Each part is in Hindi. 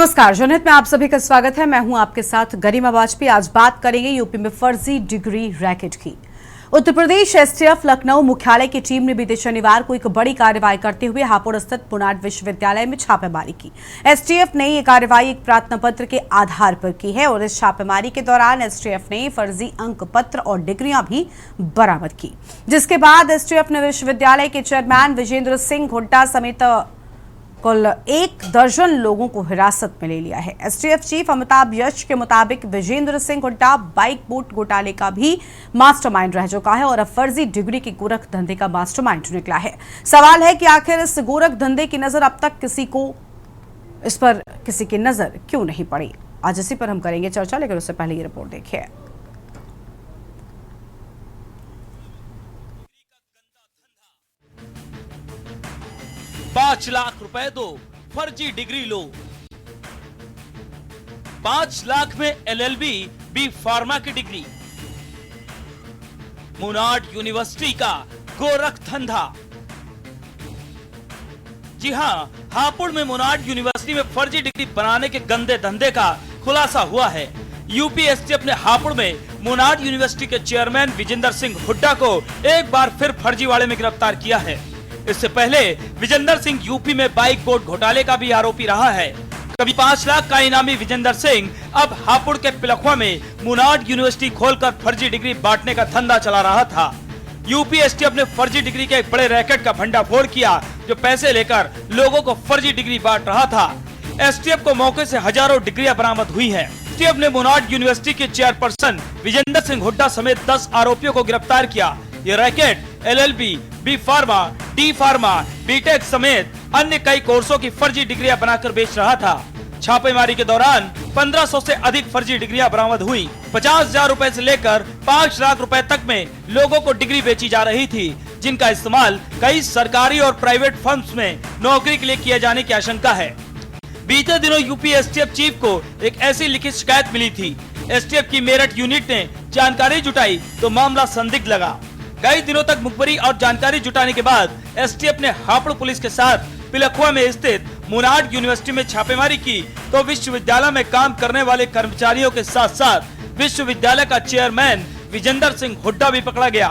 नमस्कार, जनहित में आप सभी का स्वागत है। मैं हूं आपके साथ गरिमा वाजपेयी। आज बात करेंगे यूपी में फर्जी डिग्री रैकेट की। उत्तर प्रदेश एसटीएफ लखनऊ मुख्यालय की टीम ने बीते शनिवार को एक बड़ी कार्रवाई करते हुए हापुड़ स्थित पुनाड विश्वविद्यालय में छापेमारी की। एसटीएफ ने ये कार्रवाई एक प्रार्थना पत्र के आधार पर की है और इस छापेमारी के दौरान एसटीएफ ने फर्जी अंक पत्र और डिग्रियां भी बरामद की, जिसके बाद एसटीएफ ने विश्वविद्यालय के चेयरमैन विजेंद्र सिंह हुड्डा समेत कुल 1 दर्जन लोगों को हिरासत में ले लिया है। एसटीएफ चीफ अमिताभ यश के मुताबिक विजेंद्र सिंह हुड्डा बाइक बोट घोटाले का भी मास्टरमाइंड रह चुका है और अब फर्जी डिग्री के गोरख धंधे का मास्टरमाइंड निकला है। सवाल है कि आखिर इस गोरख धंधे की नजर अब तक इस पर किसी की नजर क्यों नहीं पड़ी। आज इसी पर हम करेंगे चर्चा, लेकिन उससे पहले ये रिपोर्ट देखिए। ₹5,00,000 दो, फर्जी डिग्री लो। 5 लाख में एलएलबी, बी फार्मा की डिग्री। मुनाड यूनिवर्सिटी का गोरख धंधा। जी हां, हापुड़ में मुनाड यूनिवर्सिटी में फर्जी डिग्री बनाने के गंदे धंधे का खुलासा हुआ है। यूपी एसटीएफ ने हापुड़ में मुनाड यूनिवर्सिटी के चेयरमैन विजेंद्र सिंह हुड्डा को एक बार फिर फर्जीवाड़े में गिरफ्तार किया है। इससे पहले विजेंद्र सिंह यूपी में बाइक बोट घोटाले का भी आरोपी रहा है। कभी 5 लाख का इनामी विजेंद्र सिंह अब हापुड़ के पिलखवा में मुनाड यूनिवर्सिटी खोलकर फर्जी डिग्री बांटने का धंधा चला रहा था। यूपी एसटीएफ ने फर्जी डिग्री के एक बड़े रैकेट का भंडाफोड़ किया, जो पैसे लेकर लोगों को फर्जी डिग्री बांट रहा था। एसटीएफ को मौके से हजारों डिग्रियां बरामद हुई है। एसटीएफ ने मुनाड यूनिवर्सिटी के चेयरपर्सन विजेंद्र सिंह हुड्डा समेत 10 आरोपियों को गिरफ्तार किया। ये racket LLB, B pharma, D pharma, B Tech समेत अन्य कई कोर्सों की फर्जी डिग्रियां बनाकर बेच रहा था। छापेमारी के दौरान 1500 से अधिक फर्जी डिग्रियां बरामद हुई। 50,000 रुपए से लेकर 5 लाख रुपए तक में लोगों को डिग्री बेची जा रही थी, जिनका इस्तेमाल कई सरकारी और प्राइवेट फर्म्स में नौकरी के लिए किए जाने की आशंका है। बीते दिनों यूपी एसटीएफ चीफ को एक ऐसी लिखित शिकायत मिली थी। एसटीएफ की मेरठ यूनिट ने जानकारी जुटाई तो मामला संदिग्ध लगा। कई दिनों तक मुखबरी और जानकारी जुटाने के बाद एसटीएफ ने हापुड़ पुलिस के साथ पिलखवा में स्थित मुनाड यूनिवर्सिटी में छापेमारी की तो विश्वविद्यालय में काम करने वाले कर्मचारियों के साथ साथ विश्वविद्यालय का चेयरमैन विजेंद्र सिंह हुड्डा भी पकड़ा गया।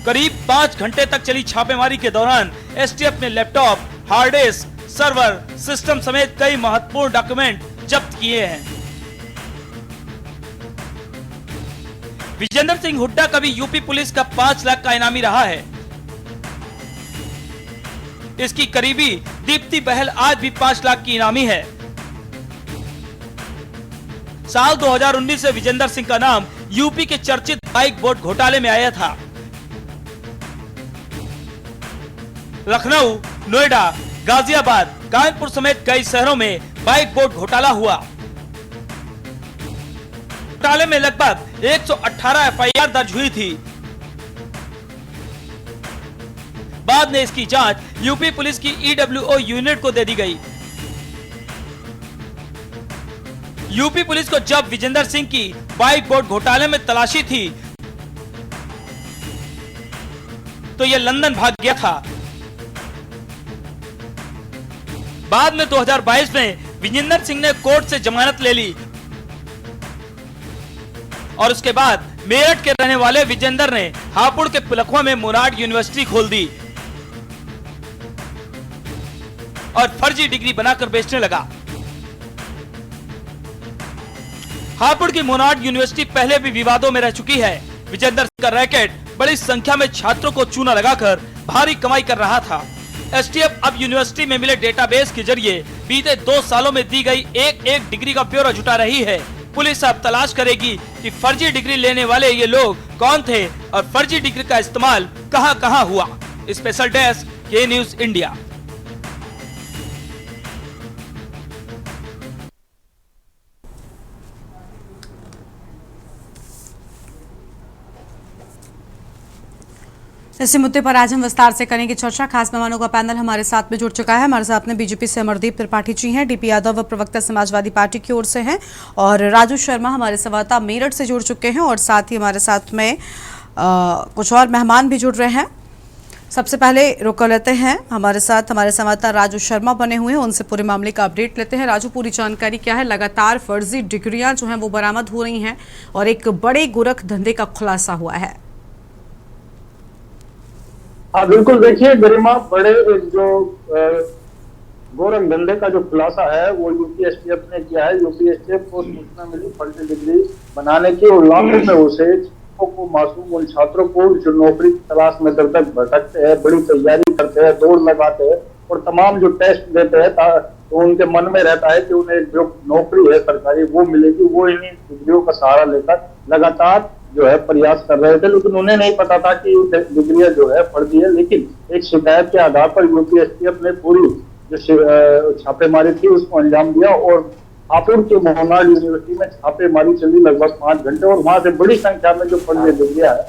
करीब 5 घंटे तक चली छापेमारी के दौरान एसटीएफ ने laptop, hard disk, server, system समेत कई महत्वपूर्ण डॉक्यूमेंट जब्त किए हैं। विजेंद्र सिंह हुड्डा कभी यूपी पुलिस का 5 लाख का इनामी रहा है। इसकी करीबी दीप्ति बहल आज भी 5 लाख की इनामी है। साल 2019 से विजेंद्र सिंह का नाम यूपी के चर्चित बाइक बोट घोटाले में आया था। लखनऊ, नोएडा, गाजियाबाद, कानपुर समेत कई शहरों में बाइक बोट घोटाला हुआ। घोटाले में लगभग 118 एफआईआर दर्ज हुई थी। बाद में इसकी जांच यूपी पुलिस की ईडब्ल्यूओ यूनिट को दे दी गई। यूपी पुलिस को जब विजेंद्र सिंह की बाइक बोट घोटाले में तलाशी थी तो यह लंदन भाग गया था। बाद में 2022 में विजेंद्र सिंह ने कोर्ट से जमानत ले ली और उसके बाद मेरठ के रहने वाले विजेंद्र ने हापुड़ के पिलखवा में मुनाड यूनिवर्सिटी खोल दी और फर्जी डिग्री बनाकर बेचने लगा। हापुड़ की मुनाड यूनिवर्सिटी पहले भी विवादों में रह चुकी है। विजेंद्र सिंह का रैकेट बड़ी संख्या में छात्रों को चूना लगाकर भारी कमाई कर रहा था। एसटीएफ अब यूनिवर्सिटी में मिले डेटाबेस के जरिए बीते 2 सालों में दी गई एक डिग्री का ब्यौरा जुटा रही है। पुलिस अब तलाश करेगी कि फर्जी डिग्री लेने वाले ये लोग कौन थे और फर्जी डिग्री का इस्तेमाल कहां-कहां हुआ। स्पेशल डेस्क, के न्यूज इंडिया। इसी मुद्दे पर आज हम विस्तार से करेंगे चर्चा। खास मेहमानों का पैनल हमारे साथ में जुड़ चुका है। हमारे साथ में बीजेपी से अमरदीप त्रिपाठी जी हैं, डीपी यादव प्रवक्ता समाजवादी पार्टी की ओर से हैं और राजू शर्मा हमारे संवाददाता मेरठ से जुड़ चुके हैं और साथ ही हमारे साथ में कुछ और मेहमान भी जुड़ रहे हैं। सबसे पहले रुक कर लेते हैं, हमारे साथ हमारे संवाददाता राजू शर्मा बने हुए हैं, उनसे पूरे मामले का अपडेट लेते हैं। राजू, पूरी जानकारी क्या है? लगातार फर्जी डिग्रियां जो हैं वो बरामद हो रही हैं और एक बड़े गोरख धंधे का खुलासा हुआ है। हाँ बिल्कुल, देखिए गरिमा, बड़े जो गोरख धंधे का जो खुलासा है वो यूपी एसटीएफ ने किया है। यूपी एसटीएफ को सूचना मिली फर्जी डिग्री बनाने की और लाखों में उसे को मासूम उन छात्रों को जो नौकरी की तलाश में दर दर भटकते हैं, बड़ी तैयारी करते हैं, दौड़ लगाते हैं और तमाम जो टेस्ट देते हैं तो उनके मन में रहता है कि उन्हें जो नौकरी है सरकारी वो मिलेगी। वो इन्हीं डिग्रियों का सहारा लेकर लगातार जो है प्रयास कर रहे थे, लेकिन उन्हें नहीं पता था कि डिग्रियां जो है फर्जी है। लेकिन एक शिकायत के आधार पर यूपी एसटीएफ ने पूरी जो छापेमारी थी उसको अंजाम दिया और हापुड़ के मोहनाड यूनिवर्सिटी में छापेमारी चली लगभग 5 घंटे और वहां से बड़ी संख्या में जो फर्जी डिग्रियां है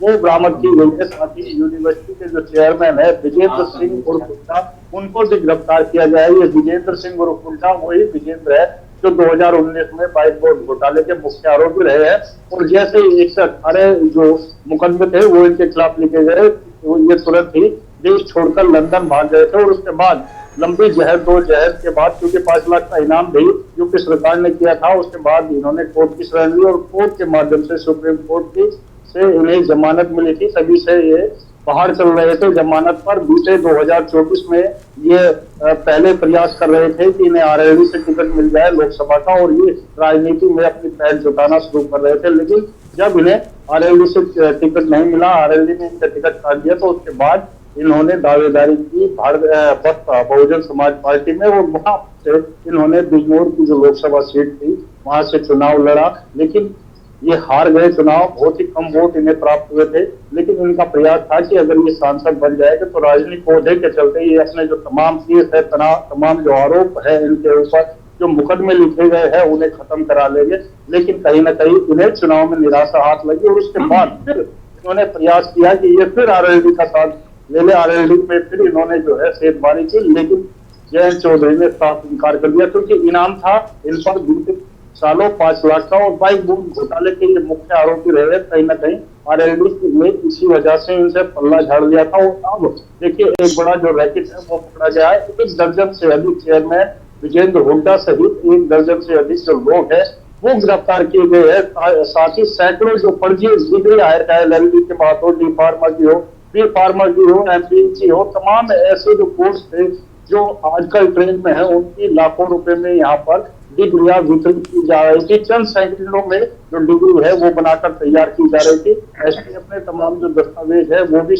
वो बरामद की गई है। साथ ही यूनिवर्सिटी के जो चेयरमैन है विजेंद्र सिंह उर्फ हुड्डा, उनको भी गिरफ्तार किया गया है। ये विजेंद्र सिंह उर्फ हुड्डा वही विजेंद्र है जो 2019 में बाइक बोर्ड घोटाले के मुख्य आरोपी रहे हैं और जैसे ही 118 जो मुकदमे थे वो इनके खिलाफ लिखे गए, ये तुरंत ही देश छोड़कर लंदन भाग गए थे और उसके बाद लंबी दो जहर के बाद, क्योंकि 5 लाख का इनाम भी यूपी सरकार ने किया था, उसके बाद इन्होंने कोर्ट की शरण ली और कोर्ट के माध्यम से सुप्रीम कोर्ट की से इन्हें जमानत मिली थी। तभी से ये बाहर चल रहे थे जमानत पर। बीते 2024 में ये पहले प्रयास कर रहे थे कि इन्हें आरएलडी से टिकट मिल जाए लोकसभा का और ये राजनीति में अपनी पैर जुटाना शुरू कर रहे थे। लेकिन जब इन्हें आरएलडी से टिकट नहीं मिला, आरएलडी ने इनका टिकट काट दिया, तो उसके बाद इन्होंने दावेदारी की बहुजन समाज पार्टी में और वहां से इन्होंने बिजनौर की जो लोकसभा सीट थी वहां से चुनाव लड़ा, लेकिन ये हार गए चुनाव। बहुत ही कम वोट इन्हें प्राप्त हुए थे, लेकिन इनका प्रयास था कि अगर ये सांसद बन जाएगा तो राजनीतिक ओहदे के चलते ये अपने जो तमाम केस है, तमाम जो आरोप है इनके ऊपर, जो मुकदमे लिखे गए हैं उन्हें खत्म करा लेंगे। लेकिन कहीं ना कहीं इन्हें चुनाव में निराशा हाथ लगी और उसके बाद फिर इन्होंने प्रयास किया कि ये फिर आरएलडी का साथ ले ले। आरएलडी में फिर इन्होंने जो है सेधबारी की, लेकिन जयंत चौधरी ने साफ इनकार कर दिया क्योंकि इनाम था इन पर बीते सालों 5 लाख का और बाइक बोर्ड घोटाले के ये मुख्य आरोपी रहे। कहीं ना कहीं आरएलडी ने इसी वजह से इनसे पल्ला झाड़ लिया था और अब देखिए एक बड़ा जो रैकेट है वो पकड़ा गया है। 1 दर्जन से अधिक चेयरमैन विजेंद्र हुड्डा सहित 1 दर्जन से अधिक जो लोग हैं वो गिरफ्तार किए गए हैं। साथ ही सैकड़ों जो फर्जी डिग्री आए, चाहे एलएलबी के बात हो, डी फार्मा की हो, बी फार्मा की हो, एमबीए की हो, तमाम ऐसे जो कोर्स थे जो आजकल ट्रेंड में है, उनकी लाखों रुपए में यहाँ पर डिग्रियां वितरित की जा रही थी। चंद सैकड़ों में जो डिग्री है वो बनाकर तैयार की जा रही थी। एसटीएफ ने तमाम जो दस्तावेज है वो भी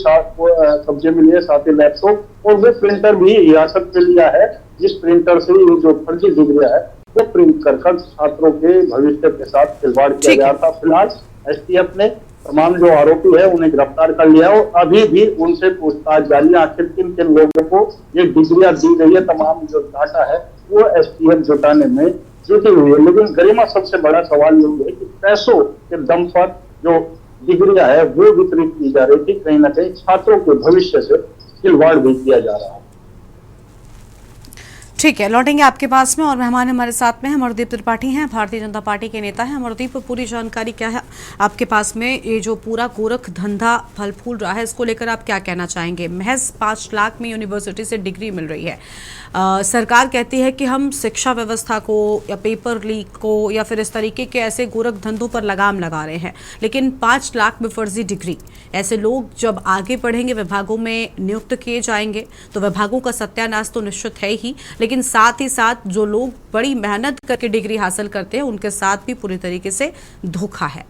कब्जे में लिए, साथ ही लैपटॉप और वो प्रिंटर भी हिरासत में लिया है, जिस प्रिंटर से ये जो फर्जी डिग्रियां है वो प्रिंट कर छात्रों के भविष्य के साथ खिलवाड़ किया गया था। फिलहाल एसटीएफ ने तमाम जो आरोपी है उन्हें गिरफ्तार कर लिया और अभी भी उनसे पूछताछ जारी है। आखिर किन किन लोगों को ये डिग्रियां दी गई है, तमाम जो डाटा है वो एसटीएफ जुटाने में जुटी हुई है। लेकिन गरिमा, सबसे बड़ा सवाल ये है कि पैसों के दम पर जो डिग्रियां है वो वितरित की जा रही थी, कहीं ना कहीं छात्रों के भविष्य से खिलवाड़ भी किया जा रहा है। ठीक है, लौटेंगे आपके पास में और मेहमान हमारे साथ में हैं अमरदीप त्रिपाठी हैं, भारतीय जनता पार्टी के नेता हैं। अमरदीप, पूरी जानकारी क्या है आपके पास में? ये जो पूरा गोरख धंधा फल फूल रहा है इसको लेकर आप क्या कहना चाहेंगे? महज 5 लाख में यूनिवर्सिटी से डिग्री मिल रही है। सरकार कहती है कि हम शिक्षा व्यवस्था को या पेपर लीक को या फिर इस तरीके के ऐसे गोरख धंधों पर लगाम लगा रहे हैं, लेकिन 5 लाख में फर्जी डिग्री, ऐसे लोग जब आगे बढ़ेंगे, विभागों में नियुक्त किए जाएंगे तो विभागों का सत्यानाश तो निश्चित है ही, लेकिन साथ ही साथ जो लोग बड़ी मेहनत करके डिग्री हासिल करते हैं उनके साथ भी पूरी तरीके से धोखा है।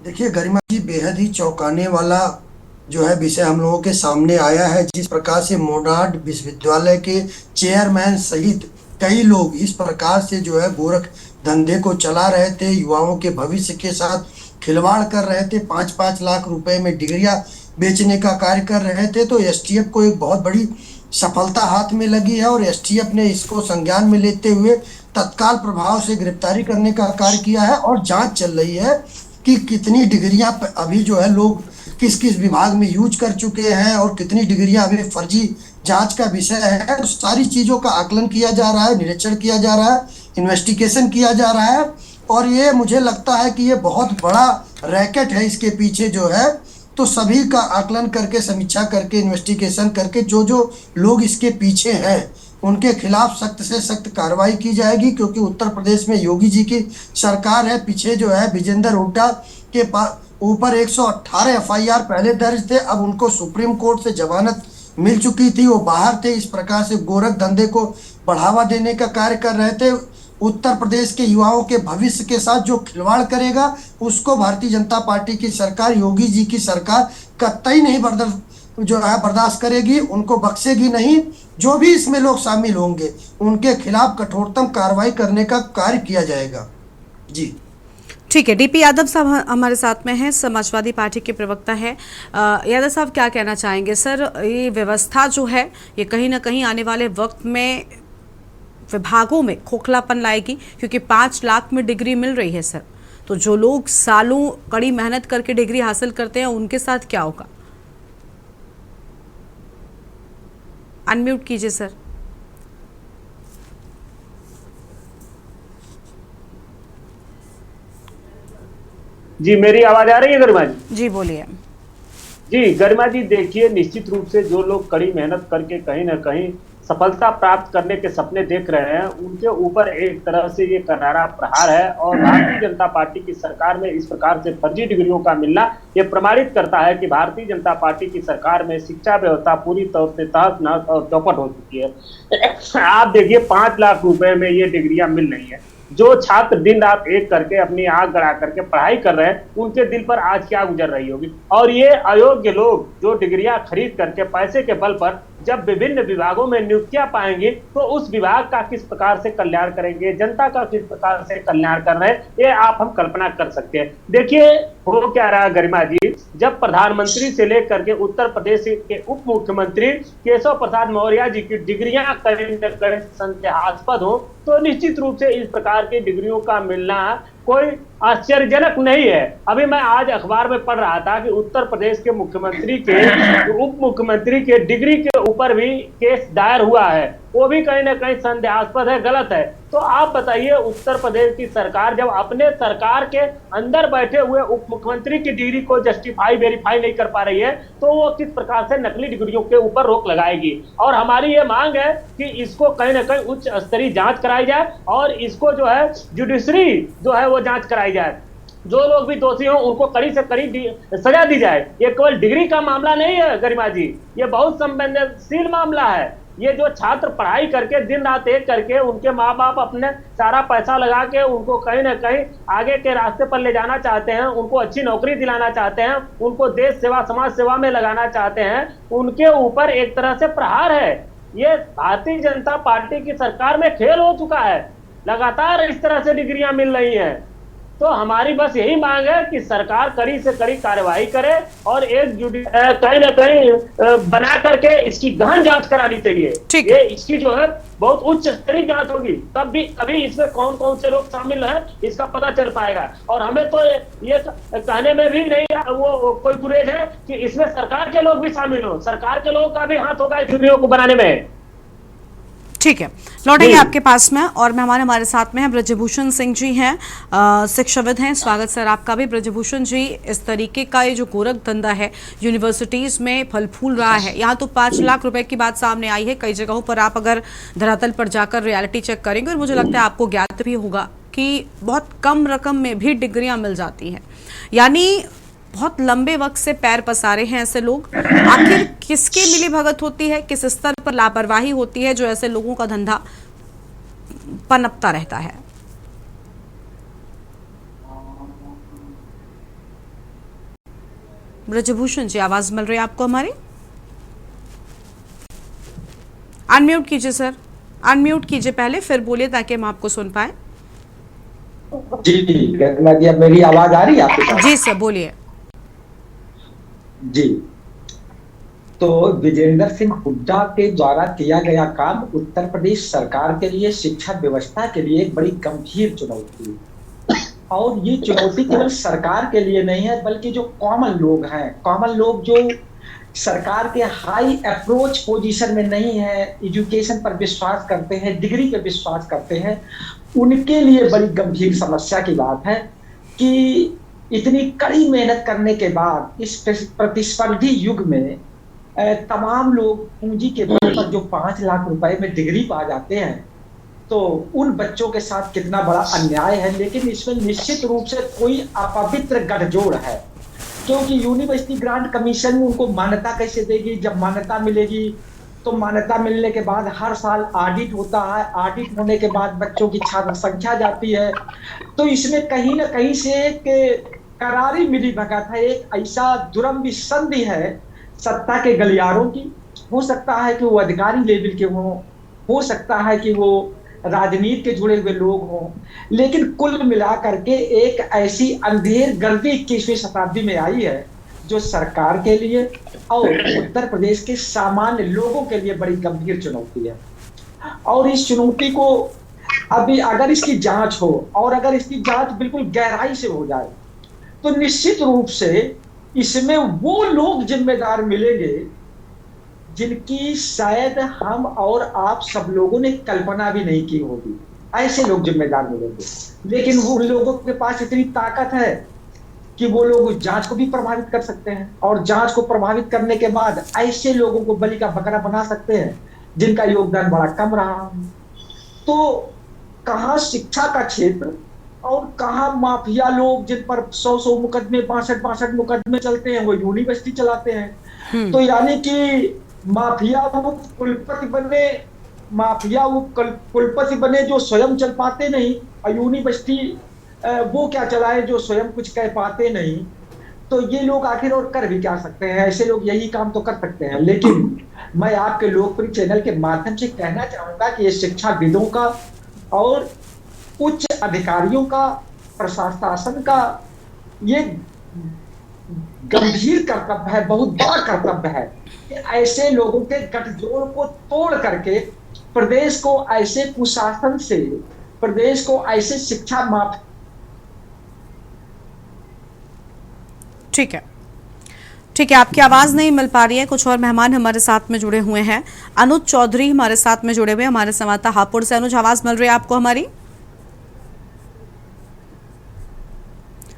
देखिए गरिमा जी, बेहद ही चौंकाने वाला जो है विषय हम लोगों के सामने आया है। जिस प्रकार से मोनाड विश्वविद्यालय के चेयरमैन सहित कई लोग इस प्रकार से जो है गोरख धंधे को चला रहे थे, युवाओं के भविष्य के साथ खिलवाड़ कर रहे थे, 5-5 लाख रुपए में डिग्रियां बेचने का कार्य कर रहे थे, तो एसटीएफ को एक बहुत बड़ी सफलता हाथ में लगी है और एसटीएफ ने इसको संज्ञान में लेते हुए तत्काल प्रभाव से गिरफ्तारी करने का कार्य किया है और जांच चल रही है कि कितनी डिग्रियां अभी जो है लोग किस किस विभाग में यूज कर चुके हैं और कितनी डिग्रियां अभी फर्जी जांच का विषय है। तो सारी चीज़ों का आकलन किया जा रहा है, निरीक्षण किया जा रहा है, इन्वेस्टिगेशन किया जा रहा है और ये मुझे लगता है कि ये बहुत बड़ा रैकेट है इसके पीछे जो है तो सभी का आकलन करके, समीक्षा करके, इन्वेस्टिगेशन करके जो जो लोग इसके पीछे हैं उनके खिलाफ सख्त से सख्त कार्रवाई की जाएगी। क्योंकि उत्तर प्रदेश में योगी जी की सरकार है, पीछे जो है विजेंद्र हुड्डा के ऊपर 118 एफआईआर पहले दर्ज थे, अब उनको सुप्रीम कोर्ट से जमानत मिल चुकी थी, वो बाहर थे। इस प्रकार से गोरख धंधे को बढ़ावा देने का कार्य कर रहे थे। उत्तर प्रदेश के युवाओं के भविष्य के साथ जो खिलवाड़ करेगा उसको भारतीय जनता पार्टी की सरकार, योगी जी की सरकार कतई नहीं बर्दाश्त करेगी, उनको बख्शेगी नहीं। जो भी इसमें लोग शामिल होंगे उनके खिलाफ कठोरतम कार्रवाई करने का कार्य किया जाएगा। जी ठीक है, डीपी यादव साहब हमारे साथ में हैं, समाजवादी पार्टी के प्रवक्ता है। यादव साहब क्या कहना चाहेंगे? सर, ये व्यवस्था जो है ये कहीं ना कहीं आने वाले वक्त में विभागों में खोखलापन लाएगी, क्योंकि 5 लाख में डिग्री मिल रही है सर, तो जो लोग सालों कड़ी मेहनत करके डिग्री हासिल करते हैं उनके साथ क्या होगा? अनम्यूट कीजिए सर। जी, मेरी आवाज आ रही है गरिमा जी? जी बोलिए। जी गरिमा जी, देखिए, निश्चित रूप से जो लोग कड़ी मेहनत करके कहीं ना कहीं सफलता प्राप्त करने के सपने देख रहे हैं, उनके ऊपर एक तरह से ये करारा प्रहार है। और भारतीय जनता पार्टी की सरकार में इस प्रकार से फर्जी डिग्रियों का मिलना ये प्रमाणित करता है कि भारतीय जनता पार्टी की सरकार में शिक्षा व्यवस्था पूरी तौर से तहस नहस और चौपट हो चुकी है। आप देखिए, 5 लाख रुपए में ये डिग्रियां मिल रही है। जो छात्र दिन रात एक करके अपनी आंख गड़ा करके पढ़ाई कर रहे हैं, उनके दिल पर आज क्या गुजर रही होगी। और ये अयोग्य लोग जो डिग्रियां खरीद करके पैसे के बल पर जब विभिन्न विभागों में नियुक्तियां पाएंगे तो उस विभाग का किस प्रकार से कल्याण करेंगे, जनता का किस प्रकार से कल्याण कर रहे हैं, ये आप हम कल्पना कर सकते हैं। देखिए, हो क्या रहा गरिमा जी, जब प्रधानमंत्री से लेकर के उत्तर प्रदेश के उप मुख्यमंत्री केशव प्रसाद मौर्य जी की डिग्रियां कहीं संदेहास्पद हो, तो निश्चित रूप से इस प्रकार की डिग्रियों का मिलना कोई आश्चर्यजनक नहीं है। अभी मैं आज अखबार में पढ़ रहा था कि उत्तर प्रदेश के मुख्यमंत्री के उप मुख्यमंत्री के डिग्री के ऊपर भी केस दायर हुआ है, वो भी कहीं ना कहीं संदेहास्पद है, गलत है। तो आप बताइए, उत्तर प्रदेश की सरकार जब अपने सरकार के अंदर बैठे हुए उप मुख्यमंत्री की डिग्री को जस्टिफाई वेरीफाई नहीं कर पा रही है, तो वो किस प्रकार से नकली डिग्रियों के ऊपर रोक लगाएगी। और हमारी ये मांग है कि इसको कहीं ना कहीं उच्च स्तरीय जांच कराई जाए और इसको जो है जुडिशरी जो है वो जांच कराई जाए। जो लोग भी दोषी हों उनको कड़ी से कड़ी सजा दी जाए। ये केवल डिग्री का मामला नहीं है गरिमा जी, ये बहुत संवेदनशील मामला है। ये जो छात्र पढ़ाई करके दिन रात एक करके उनके माँ बाप अपने सारा पैसा लगा के उनको कहीं ना कहीं आगे के रास्ते पर ले जाना चाहते हैं, उनको अच्छी नौकरी दिलाना चाहते हैं, उनको देश सेवा समाज सेवा में लगाना चाहते हैं, उनके ऊपर एक तरह से प्रहार है। ये भारतीय जनता पार्टी की सरकार में खेल हो चुका है, लगातार इस तरह से डिग्रियां मिल रही हैं। तो हमारी बस यही मांग है कि सरकार कड़ी से कड़ी कार्यवाही करे और एक कहीं ना कहीं बना करके इसकी गहन जांच करानी चाहिए। ये इसकी जो है बहुत उच्च स्तरीय जांच होगी, तब भी कभी इसमें कौन कौन से लोग शामिल हैं इसका पता चल पाएगा। और हमें तो ये कहने में भी नहीं वो कोई गुरेज है कि इसमें सरकार के लोग भी शामिल हो, सरकार के लोगों का भी हाथ होगा इस वीडियो को बनाने में। ठीक है, लौटेंगे आपके पास में। और मेहमान हमारे साथ में हैं ब्रजभूषण सिंह जी हैं, शिक्षाविद हैं। स्वागत सर आपका भी। ब्रजभूषण जी, इस तरीके का ये जो गोरख धंधा है यूनिवर्सिटीज में फल फूल रहा है, यहाँ तो 5 लाख रुपए की बात सामने आई है। कई जगहों पर आप अगर धरातल पर जाकर रियलिटी चेक करेंगे, और मुझे लगता है आपको ज्ञात भी होगा कि बहुत कम रकम में भी डिग्रियां मिल जाती हैं, यानी बहुत लंबे वक्त से पैर पसारे हैं ऐसे लोग। आखिर किसकी मिली भगत होती है, किस स्तर पर लापरवाही होती है जो ऐसे लोगों का धंधा पनपता रहता है? ब्रजभूषण जी, आवाज मिल रही है आपको हमारी? अनम्यूट कीजिए सर, अनम्यूट कीजिए पहले, फिर बोलिए ताकि हम आपको सुन पाए। जी, अब मेरी आवाज आ रही है आपके पास? जी सर, बोलिए। जी, तो विजेंद्र सिंह हुड्डा के द्वारा किया गया काम उत्तर प्रदेश सरकार के लिए, शिक्षा व्यवस्था के लिए एक बड़ी गंभीर चुनौती है। और ये चुनौती केवल सरकार के लिए नहीं है, बल्कि जो कॉमन लोग हैं, कॉमन लोग जो सरकार के हाई अप्रोच पोजीशन में नहीं है, एजुकेशन पर विश्वास करते हैं, डिग्री पे विश्वास करते हैं, उनके लिए बड़ी गंभीर समस्या की बात है कि इतनी कड़ी मेहनत करने के बाद इस प्रतिस्पर्धी युग में तमाम लोग पूंजी के बल पर जो 5 लाख रुपए में डिग्री पा जाते हैं, तो उन बच्चों के साथ कितना बड़ा अन्याय है। लेकिन इसमें निश्चित रूप से कोई अपवित्र गठजोड़ है, क्योंकि यूनिवर्सिटी ग्रांट कमीशन उनको मान्यता कैसे देगी? जब मान्यता मिलेगी तो मान्यता मिलने के बाद हर साल ऑडिट होता है, ऑडिट होने के बाद बच्चों की छात्र संख्या जाती है, तो इसमें कहीं ना कहीं से एक करारी मिलीभगत है, एक ऐसा दुरंभ संधि है सत्ता के गलियारों की। हो सकता है कि वो अधिकारी लेवल के हों, हो सकता है कि वो राजनीति के जुड़े हुए लोग हों, लेकिन कुल मिलाकर के एक ऐसी अंधेर गर्दी 21वीं शताब्दी में आई है जो सरकार के लिए और उत्तर प्रदेश के सामान्य लोगों के लिए बड़ी गंभीर चुनौती है। और इस चुनौती को अभी अगर इसकी जांच हो और अगर इसकी जांच बिल्कुल गहराई से हो जाए तो निश्चित रूप से इसमें वो लोग जिम्मेदार मिलेंगे जिनकी शायद हम और आप सब लोगों ने कल्पना भी नहीं की होगी। ऐसे लोग जिम्मेदार मिलेंगे, लेकिन वो लोगों के पास इतनी ताकत है कि वो लोग जांच को भी प्रभावित कर सकते हैं, और जांच को प्रभावित करने के बाद ऐसे लोगों को बलि का बकरा बना सकते हैं जिनका योगदान बड़ा कम रहा। तो कहाँ शिक्षा का क्षेत्र और कहाँ माफिया लोग जिन पर 100 मुकदमे 62 मुकदमे चलते हैं, वो यूनिवर्सिटी चलाते हैं। तो यानी कि माफिया वो कुलपति बने जो स्वयं चल पाते नहीं, और यूनिवर्सिटी वो क्या चलाए जो स्वयं कुछ कह पाते नहीं। तो ये लोग आखिर और कर भी क्या सकते हैं? ऐसे लोग यही काम तो कर सकते हैं। लेकिन मैं आपके लोकप्रिय चैनल के माध्यम से कहना चाहूंगा कि ये शिक्षाविदों का और उच्च अधिकारियों का, प्रशासन का ये गंभीर कर्तव्य है, बहुत बड़ा कर्तव्य है कि ऐसे लोगों के गठजोड़ को तोड़ करके प्रदेश को ऐसे कुशासन से, प्रदेश को ऐसे शिक्षा माफ। ठीक है, आपकी आवाज नहीं मिल पा रही है। कुछ और मेहमान हमारे साथ में जुड़े हुए हैं। अनुज चौधरी हमारे साथ में जुड़े हुए, हमारे संवाददाता हापुड़ से। अनुज, आवाज मिल रही है आपको हमारी?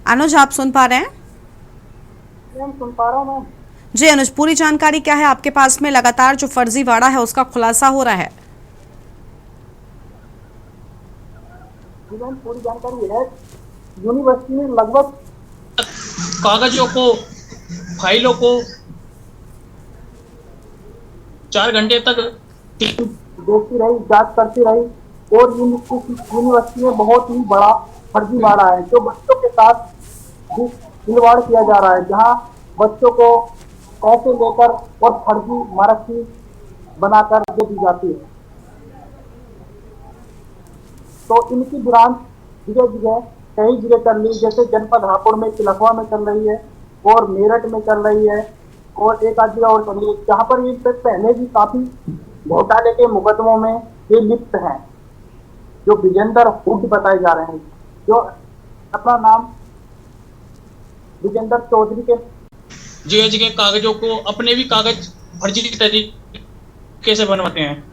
अनुज, आप सुन पा रहे हैं? सुन पा रहा हूं मैं जी। अनुज, पूरी जानकारी क्या है आपके पास में? लगातार जो फर्जीवाड़ा है उसका खुलासा हो रहा है। पूरी जानकारी है। यूनिवर्सिटी में लगभग कागजों को, फाइलों को 4 घंटे तक देखती रही, जांच करती रही, और यूनिवर्सिटी में बहुत ही बड़ा फर्जीवाड़ा है जो बच्चों के साथ भी खिलवाड़ किया जा रहा है, जहां बच्चों को पैसे लेकर और फर्जी मार्कशीट बनाकर दे दी जाती है। तो इनकी ब्रांच जगह कई जगह चल रही है, जैसे जनपद हापुड़ में, तिलकवा में चल रही है, और मेरठ में चल रही है, और एक आध जगह और चल रही है, जहाँ पर ये पहले भी काफी घोटाले के मुकदमों में ये लिप्त हैं, जो विजेंद्र हुड बताए जा रहे हैं, जो अपना नाम विजेंद्र चौधरी के जगह के कागजों को अपने भी कागज फर्जी तरीके से बनवाते हैं।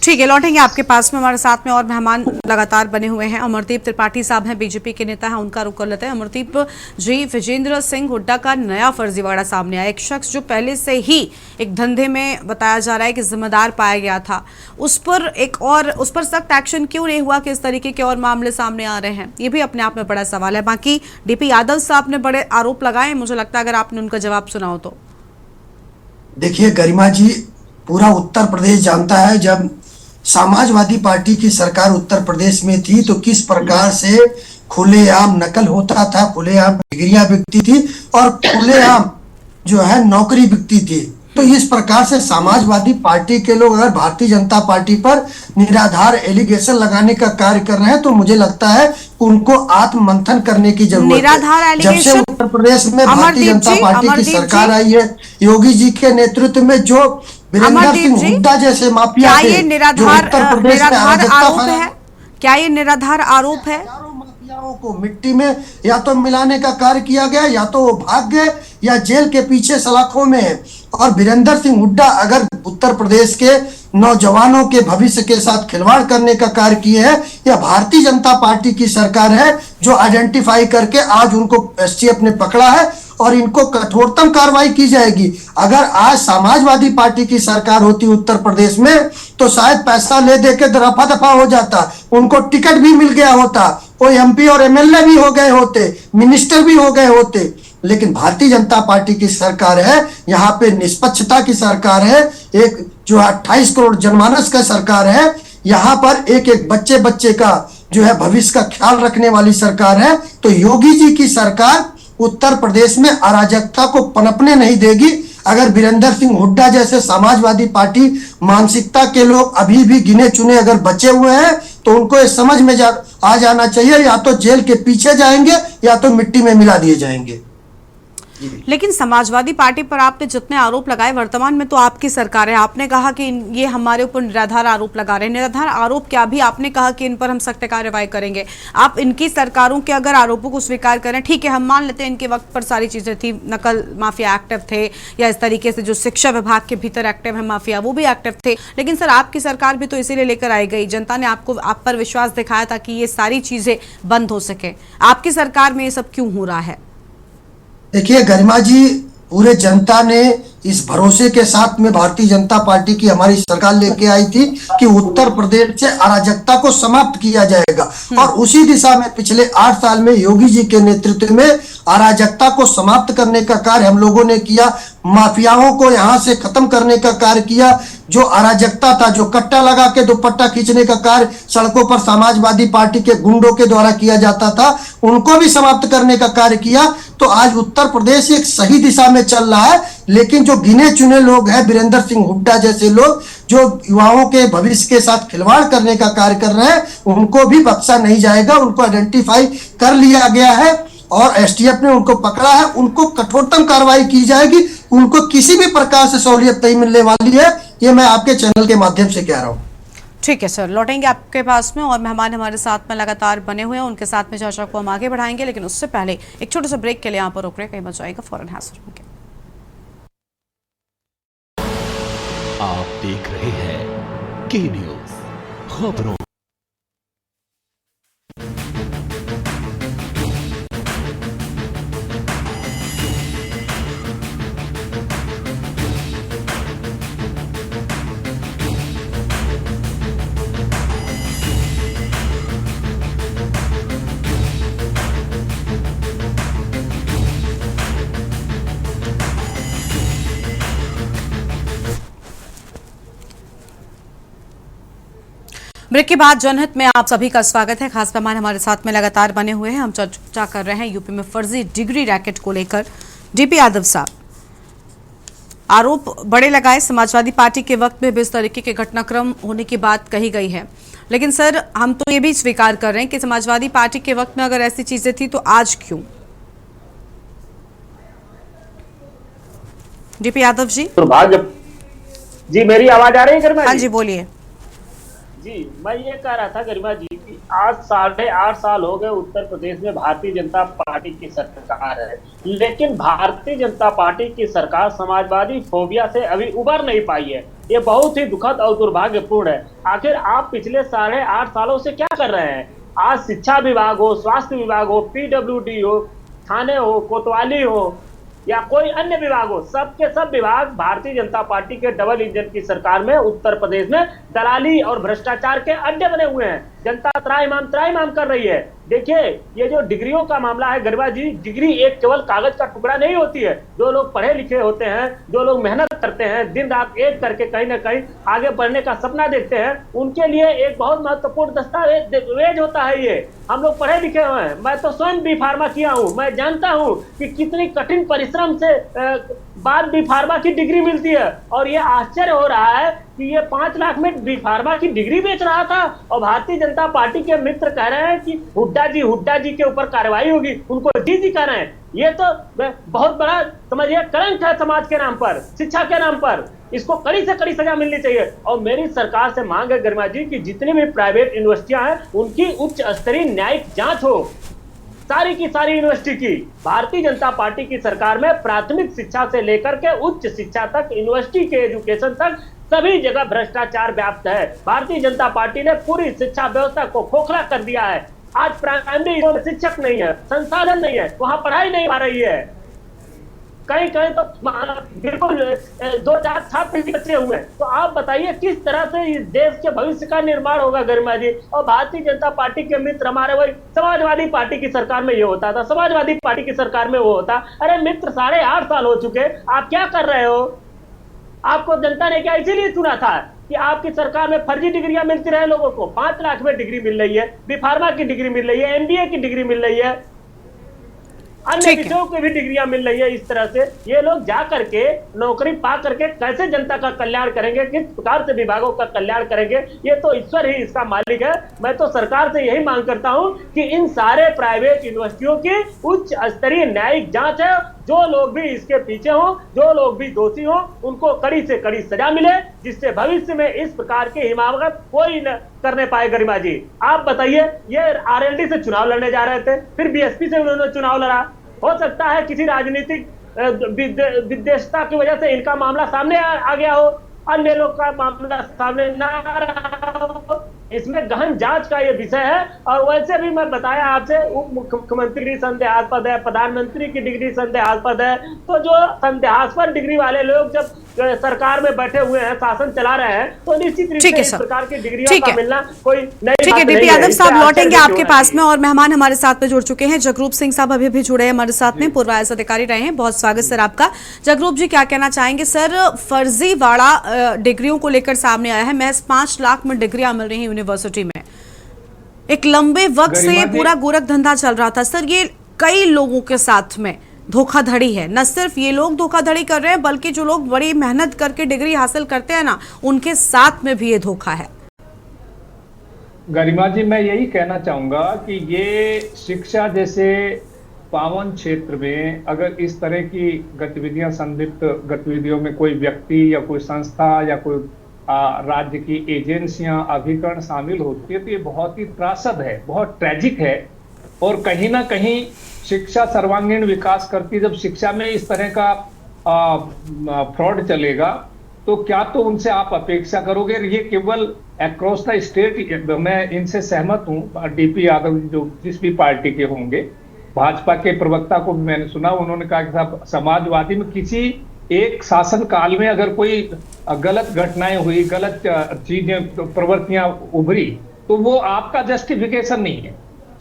ठीक है, लौटेंगे आपके पास में। हमारे साथ में और मेहमान लगातार बने हुए हैं। अमरदीप त्रिपाठी साहब हैं, बीजेपी के नेता हैं, उनका रुख कर लेते हैं। अमरदीप जी, विजेंद्र सिंह हुड्डा का नया फर्जीवाड़ा सामने आया। एक शख्स जो पहले से ही एक धंधे में बताया जा रहा है कि जिम्मेदार पाया गया था, उस पर सख्त एक्शन क्यों नहीं हुआ कि इस तरीके के और मामले सामने आ रहे हैं? ये भी अपने आप में बड़ा सवाल है। बाकी डीपी यादव साहब ने बड़े आरोप लगाए, मुझे लगता है अगर आपने उनका जवाब सुना हो तो। देखिए गरिमा जी, पूरा उत्तर प्रदेश जानता है जब समाजवादी पार्टी की सरकार उत्तर प्रदेश में थी तो किस प्रकार से खुलेआम नकल होता था, खुलेआम डिग्रियां बिकती थी और खुलेआम जो है नौकरी बिकती थी। तो इस प्रकार से समाजवादी पार्टी के लोग अगर भारतीय जनता पार्टी पर निराधार एलिगेशन लगाने का कार्य कर रहे हैं तो मुझे लगता है उनको आत्ममंथन करने की जरूरत है। जब से उत्तर प्रदेश में भारतीय जनता पार्टी की सरकार आई है, योगी जी के नेतृत्व में, जो वीरेंद्र सिंह हुड्डा जैसे माफिया थे, जो उत्तर प्रदेश में आरोप है, क्या ये निराधार आरोप है? माफियाओं को मिट्टी में या तो मिलाने का कार्य किया गया, या तो वो भाग गए या जेल के पीछे सलाखों में है। और वीरेंद्र सिंह हुड्डा अगर उत्तर प्रदेश के नौजवानों के भविष्य के साथ खिलवाड़ करने का कार्य किए हैं, या भारतीय जनता पार्टी की सरकार है जो आइडेंटिफाई करके आज उनको एसटीएफ ने पकड़ा है और इनको कठोरतम कार्रवाई की जाएगी। अगर आज समाजवादी पार्टी की सरकार होती उत्तर प्रदेश में तो शायद पैसा ले दे के रफा दफा हो जाता, उनको टिकट भी मिल गया होता, वो एमपी और एमएलए भी हो गए होते, मिनिस्टर भी हो गए होते। लेकिन भारतीय जनता पार्टी की सरकार है, यहाँ पे निष्पक्षता की सरकार है, एक जो 28 करोड़ जनमानस का सरकार है, यहाँ पर एक एक बच्चे का जो है भविष्य का ख्याल रखने वाली सरकार है। तो योगी जी की सरकार उत्तर प्रदेश में अराजकता को पनपने नहीं देगी। अगर वीरेंद्र सिंह हुड्डा जैसे समाजवादी पार्टी मानसिकता के लोग अभी भी गिने चुने अगर बचे हुए हैं तो उनको ये समझ में आ जाना चाहिए, या तो जेल के पीछे जाएंगे या तो मिट्टी में मिला दिए जाएंगे। लेकिन समाजवादी पार्टी पर आपने जितने आरोप लगाए, वर्तमान में तो आपकी सरकार है, आपने कहा कि ये हमारे ऊपर निराधार आरोप लगा रहे हैं। निराधार आरोप क्या, भी आपने कहा कि इन पर हम सख्त कार्रवाई करेंगे। आप इनकी सरकारों के अगर आरोपों को स्वीकार करें, ठीक है, हम मान लेते हैं इनके वक्त पर सारी चीजें थी, नकल माफिया एक्टिव थे, या इस तरीके से जो शिक्षा विभाग के भीतर एक्टिव है माफिया वो भी एक्टिव थे। लेकिन सर आपकी सरकार भी तो इसीलिए लेकर आई गई, जनता ने आप पर विश्वास दिखाया था कि ये सारी चीजें बंद हो सके। आपकी सरकार में ये सब क्यों हो रहा है? देखिए गरिमा जी, पूरे जनता ने इस भरोसे के साथ में भारतीय जनता पार्टी की हमारी सरकार लेके आई थी कि उत्तर प्रदेश से अराजकता को समाप्त किया जाएगा, और उसी दिशा में पिछले 8 साल में योगी जी के नेतृत्व में अराजकता को समाप्त करने का कार्य हम लोगों ने किया। माफियाओं को यहां से खत्म करने का कार्य किया। जो अराजकता था, जो कट्टा लगा के दुपट्टा खींचने का कार्य सड़कों पर समाजवादी पार्टी के गुंडों के द्वारा किया जाता था, उनको भी समाप्त करने का कार्य किया। तो आज उत्तर प्रदेश एक सही दिशा में चल रहा है। लेकिन जो गिने चुने लोग हैं, वीरेंद्र सिंह हुड्डा जैसे लोग जो युवाओं के भविष्य के साथ खिलवाड़ करने का कार्य कर रहे हैं, उनको भी बख्शा नहीं जाएगा। उनको आइडेंटिफाई कर लिया गया है और एसटीएफ ने उनको पकड़ा है, उनको कठोरतम कार्रवाई की जाएगी। उनको किसी भी प्रकार से सहूलियत नहीं मिलने वाली है, ये मैं आपके चैनल के माध्यम से कह रहा हूँ। ठीक है सर, लौटेंगे आपके पास में, और मेहमान हमारे साथ में लगातार बने हुए हैं, उनके साथ में चर्चा को हम आगे बढ़ाएंगे। लेकिन उससे पहले एक छोटे से ब्रेक के लिए यहाँ पर रोक रहे, कहीं मत जाएगा, फौरन हाजिर होंगे। आप देख रहे हैं के न्यूज खबरों। ब्रेक के बाद जनहित में आप सभी का स्वागत है। खास मेहमान हमारे साथ में लगातार बने हुए हैं। हम चर्चा कर रहे हैं यूपी में फर्जी डिग्री रैकेट को लेकर। डीपी यादव साहब, आरोप बड़े लगाए, समाजवादी पार्टी के वक्त में भी इस तरीके के घटनाक्रम होने की बात कही गई है। लेकिन सर हम तो ये भी स्वीकार कर रहे हैं कि समाजवादी पार्टी के वक्त में अगर ऐसी चीजें थी तो आज क्यों? डीपी यादव जी। दुर्भाग्य जी, मेरी आवाज आ रही है गरिमा जी? हाँ जी बोलिए। जी, मैं ये कह रहा था गरिमा जी कि आज 8.5 साल हो गए उत्तर प्रदेश में भारतीय जनता पार्टी की सरकार है, लेकिन भारतीय जनता पार्टी की सरकार समाजवादी फोबिया से अभी उबर नहीं पाई है। ये बहुत ही दुखद और दुर्भाग्यपूर्ण है। आखिर आप पिछले 8.5 सालों से क्या कर रहे हैं? आज शिक्षा विभाग हो, स्वास्थ्य विभाग हो, पीडब्ल्यूडी हो, थाने हो, कोतवाली हो या कोई अन्य विभाग हो, सबके सब विभाग भारतीय जनता पार्टी के डबल इंजन की सरकार में उत्तर प्रदेश में दलाली और भ्रष्टाचार के अड्डे बने हुए हैं। जनता त्राहिमाम कर रही है। देखिए, ये जो डिग्रियों का मामला है गरिमा जी, डिग्री एक केवल कागज का टुकड़ा नहीं होती है। जो लोग पढ़े लिखे होते हैं, जो लोग मेहनत करते हैं, दिन रात एक करके कहीं ना कहीं आगे बढ़ने का सपना देखते हैं, उनके लिए एक बहुत महत्वपूर्ण दस्तावेज होता है। ये हम लोग पढ़े लिखे हुए हैं, मैं तो स्वयं बी फार्मा किया हूँ, मैं जानता हूँ कि कितनी कठिन परिश्रम से बाद बी फार्मा की डिग्री मिलती है। और ये आश्चर्य हो रहा है कि ये 5 लाख में बी फार्मा की डिग्री बेच रहा था, और भारतीय जनता पार्टी के मित्र कह रहे हैं कि हुड्डा जी के ऊपर कार्रवाई होगी, उनको जी कह रहे हैं। ये तो बहुत बड़ा समझिए कलंक है समाज के नाम पर, शिक्षा के नाम पर। इसको कड़ी से कड़ी सजा मिलनी चाहिए। और मेरी सरकार से मांग है गरिमा जी कि जितनी भी प्राइवेट यूनिवर्सिटियां हैं उनकी उच्च स्तरीय न्यायिक जांच हो। सारी की सारी यूनिवर्सिटी की। भारतीय जनता पार्टी की सरकार में प्राथमिक शिक्षा से लेकर के उच्च शिक्षा तक, यूनिवर्सिटी के एजुकेशन तक सभी जगह भ्रष्टाचार व्याप्त है। भारतीय जनता पार्टी ने पूरी शिक्षा व्यवस्था को खोखला कर दिया है। आज प्राइमरी स्कूल में शिक्षक नहीं है, संसाधन नहीं है, वहां पढ़ाई नहीं हो रही है। कहीं कहीं तो बिल्कुल 2-4 छात्र भी बचे हुए हैं। तो आप बताइए किस तरह से इस देश के भविष्य का निर्माण होगा गरिमा जी। और भारतीय जनता पार्टी के मित्र हमारे वही समाजवादी पार्टी की सरकार में ये होता था, समाजवादी पार्टी की सरकार में वो होता। अरे मित्र 8.5 साल हो चुके, आप क्या कर रहे हो? आपको जनता ने क्या इसीलिए चुना था कि आपकी सरकार में फर्जी डिग्रियां मिलती रहे लोगों को? 5 लाख में डिग्री मिल रही है, बी फार्मा की डिग्री मिल रही है, MBA की डिग्री मिल रही है, अन्य विषयों की भी डिग्रियां मिल रही है। इस तरह से ये लोग जा करके नौकरी पा करके कैसे जनता का कल्याण करेंगे, किस प्रकार से विभागों का कल्याण करेंगे, ये तो ईश्वर ही इसका मालिक है। मैं तो सरकार से यही मांग करता हूं कि इन सारे प्राइवेट यूनिवर्सिटियों की उच्च स्तरीय न्यायिक जांच है। जो लोग भी इसके पीछे हो, जो लोग भी दोषी हो, उनको कड़ी से कड़ी सजा मिले, जिससे भविष्य में इस प्रकार की हिमाकत कोई न करने पाए। गरिमा जी आप बताइए, ये RLD से चुनाव लड़ने जा रहे थे, फिर BSP से उन्होंने चुनाव लड़ा। हो सकता है किसी राजनीतिक विद्वेषता की वजह से इनका मामला सामने आ गया हो, अन्य लोग का मामला सामने ना आ रहा हो। इसमें गहन जांच का ये विषय है। और वैसे भी मैं बताया आपसे, उप मुख्यमंत्री संदेहास्पद है, प्रधानमंत्री की डिग्री संदेहास्पद है। तो जो संदेहास्पद डिग्री वाले लोग जब सरकार में बैठे हुए हैं, शासन चला रहे हैं, तो निश्चित रूप से इस प्रकार की डिग्रियों का मिलना कोई नई बात नहीं है। डीपी यादव साहब लौटेंगे आपके पास में, और मेहमान हमारे साथ में जुड़ चुके हैं। जगरूप सिंह साहब अभी भी जुड़े हैं हमारे साथ में, पूर्व IAS अधिकारी रहे हैं। बहुत स्वागत सर आपका। जगरूप जी क्या कहना चाहेंगे? सर फर्जीवाड़ा डिग्रियों को लेकर सामने आया है। महज 5 लाख में डिग्रियां मिल रही है यूनिवर्सिटी में। एक लंबे वक्त से पूरा गोरख धंधा चल रहा था सर, ये कई लोगों के साथ में धोखाधड़ी है। न सिर्फ ये लोग धोखाधड़ी कर रहे हैं, बल्कि जो लोग बड़ी मेहनत करके डिग्री हासिल करते हैं ना, उनके साथ में भी ये धोखा है। गरिमा जी मैं यही कहना चाहूंगा कि ये शिक्षा जैसे पावन क्षेत्र में अगर इस तरह की गतिविधियां, संदिग्ध गतिविधियों में कोई व्यक्ति या कोई संस्था या कोई राज्य की एजेंसियां, अभिकरण शामिल होती है, तो ये बहुत ही त्रासद है, बहुत ट्रेजिक है। और कहीं ना कहीं शिक्षा सर्वांगीण विकास करती, जब शिक्षा में इस तरह का फ्रॉड चलेगा तो क्या तो उनसे आप अपेक्षा करोगे? ये केवल अक्रॉस द स्टेट, मैं इनसे सहमत हूँ। DP यादव जो जिस भी पार्टी के होंगे, भाजपा के प्रवक्ता को मैंने सुना, उन्होंने कहा कि समाजवादी में किसी एक शासन काल में अगर कोई गलत घटनाएं हुई, गलत चीजें, प्रवृत्तियां उभरी, तो वो आपका जस्टिफिकेशन नहीं है।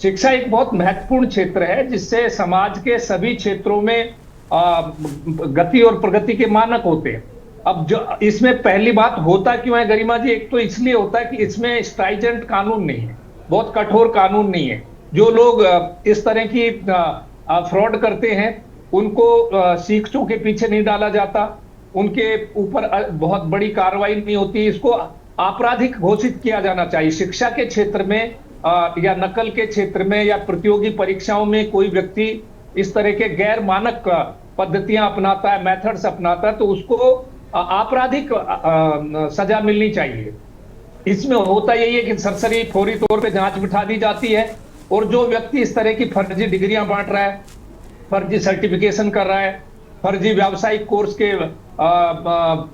शिक्षा एक बहुत महत्वपूर्ण क्षेत्र है जिससे समाज के सभी क्षेत्रों में गति और प्रगति के मानक होते हैं। अब जो इसमें पहली बात होता क्यों है गरिमा जी? एक तो इसलिए होता है कि इसमें स्ट्राइजेंट कानून नहीं है, बहुत कठोर कानून नहीं है। जो लोग इस तरह की फ्रॉड करते हैं उनको शिक्षकों के पीछे नहीं डाला जाता, उनके ऊपर बहुत बड़ी कार्रवाई नहीं होती। इसको आपराधिक घोषित किया जाना चाहिए। शिक्षा के क्षेत्र में या नकल के क्षेत्र में या प्रतियोगी परीक्षाओं में कोई व्यक्ति इस तरह के गैर मानक पद्धतियां अपनाता है, मेथड्स अपनाता है, तो उसको आपराधिक सजा मिलनी चाहिए। इसमें होता यही है कि सरसरी फौरी तौर पे जांच बिठा दी जाती है, और जो व्यक्ति इस तरह की फर्जी डिग्रियां बांट रहा है, फर्जी सर्टिफिकेशन कर रहा है, फर्जी व्यावसायिक कोर्स के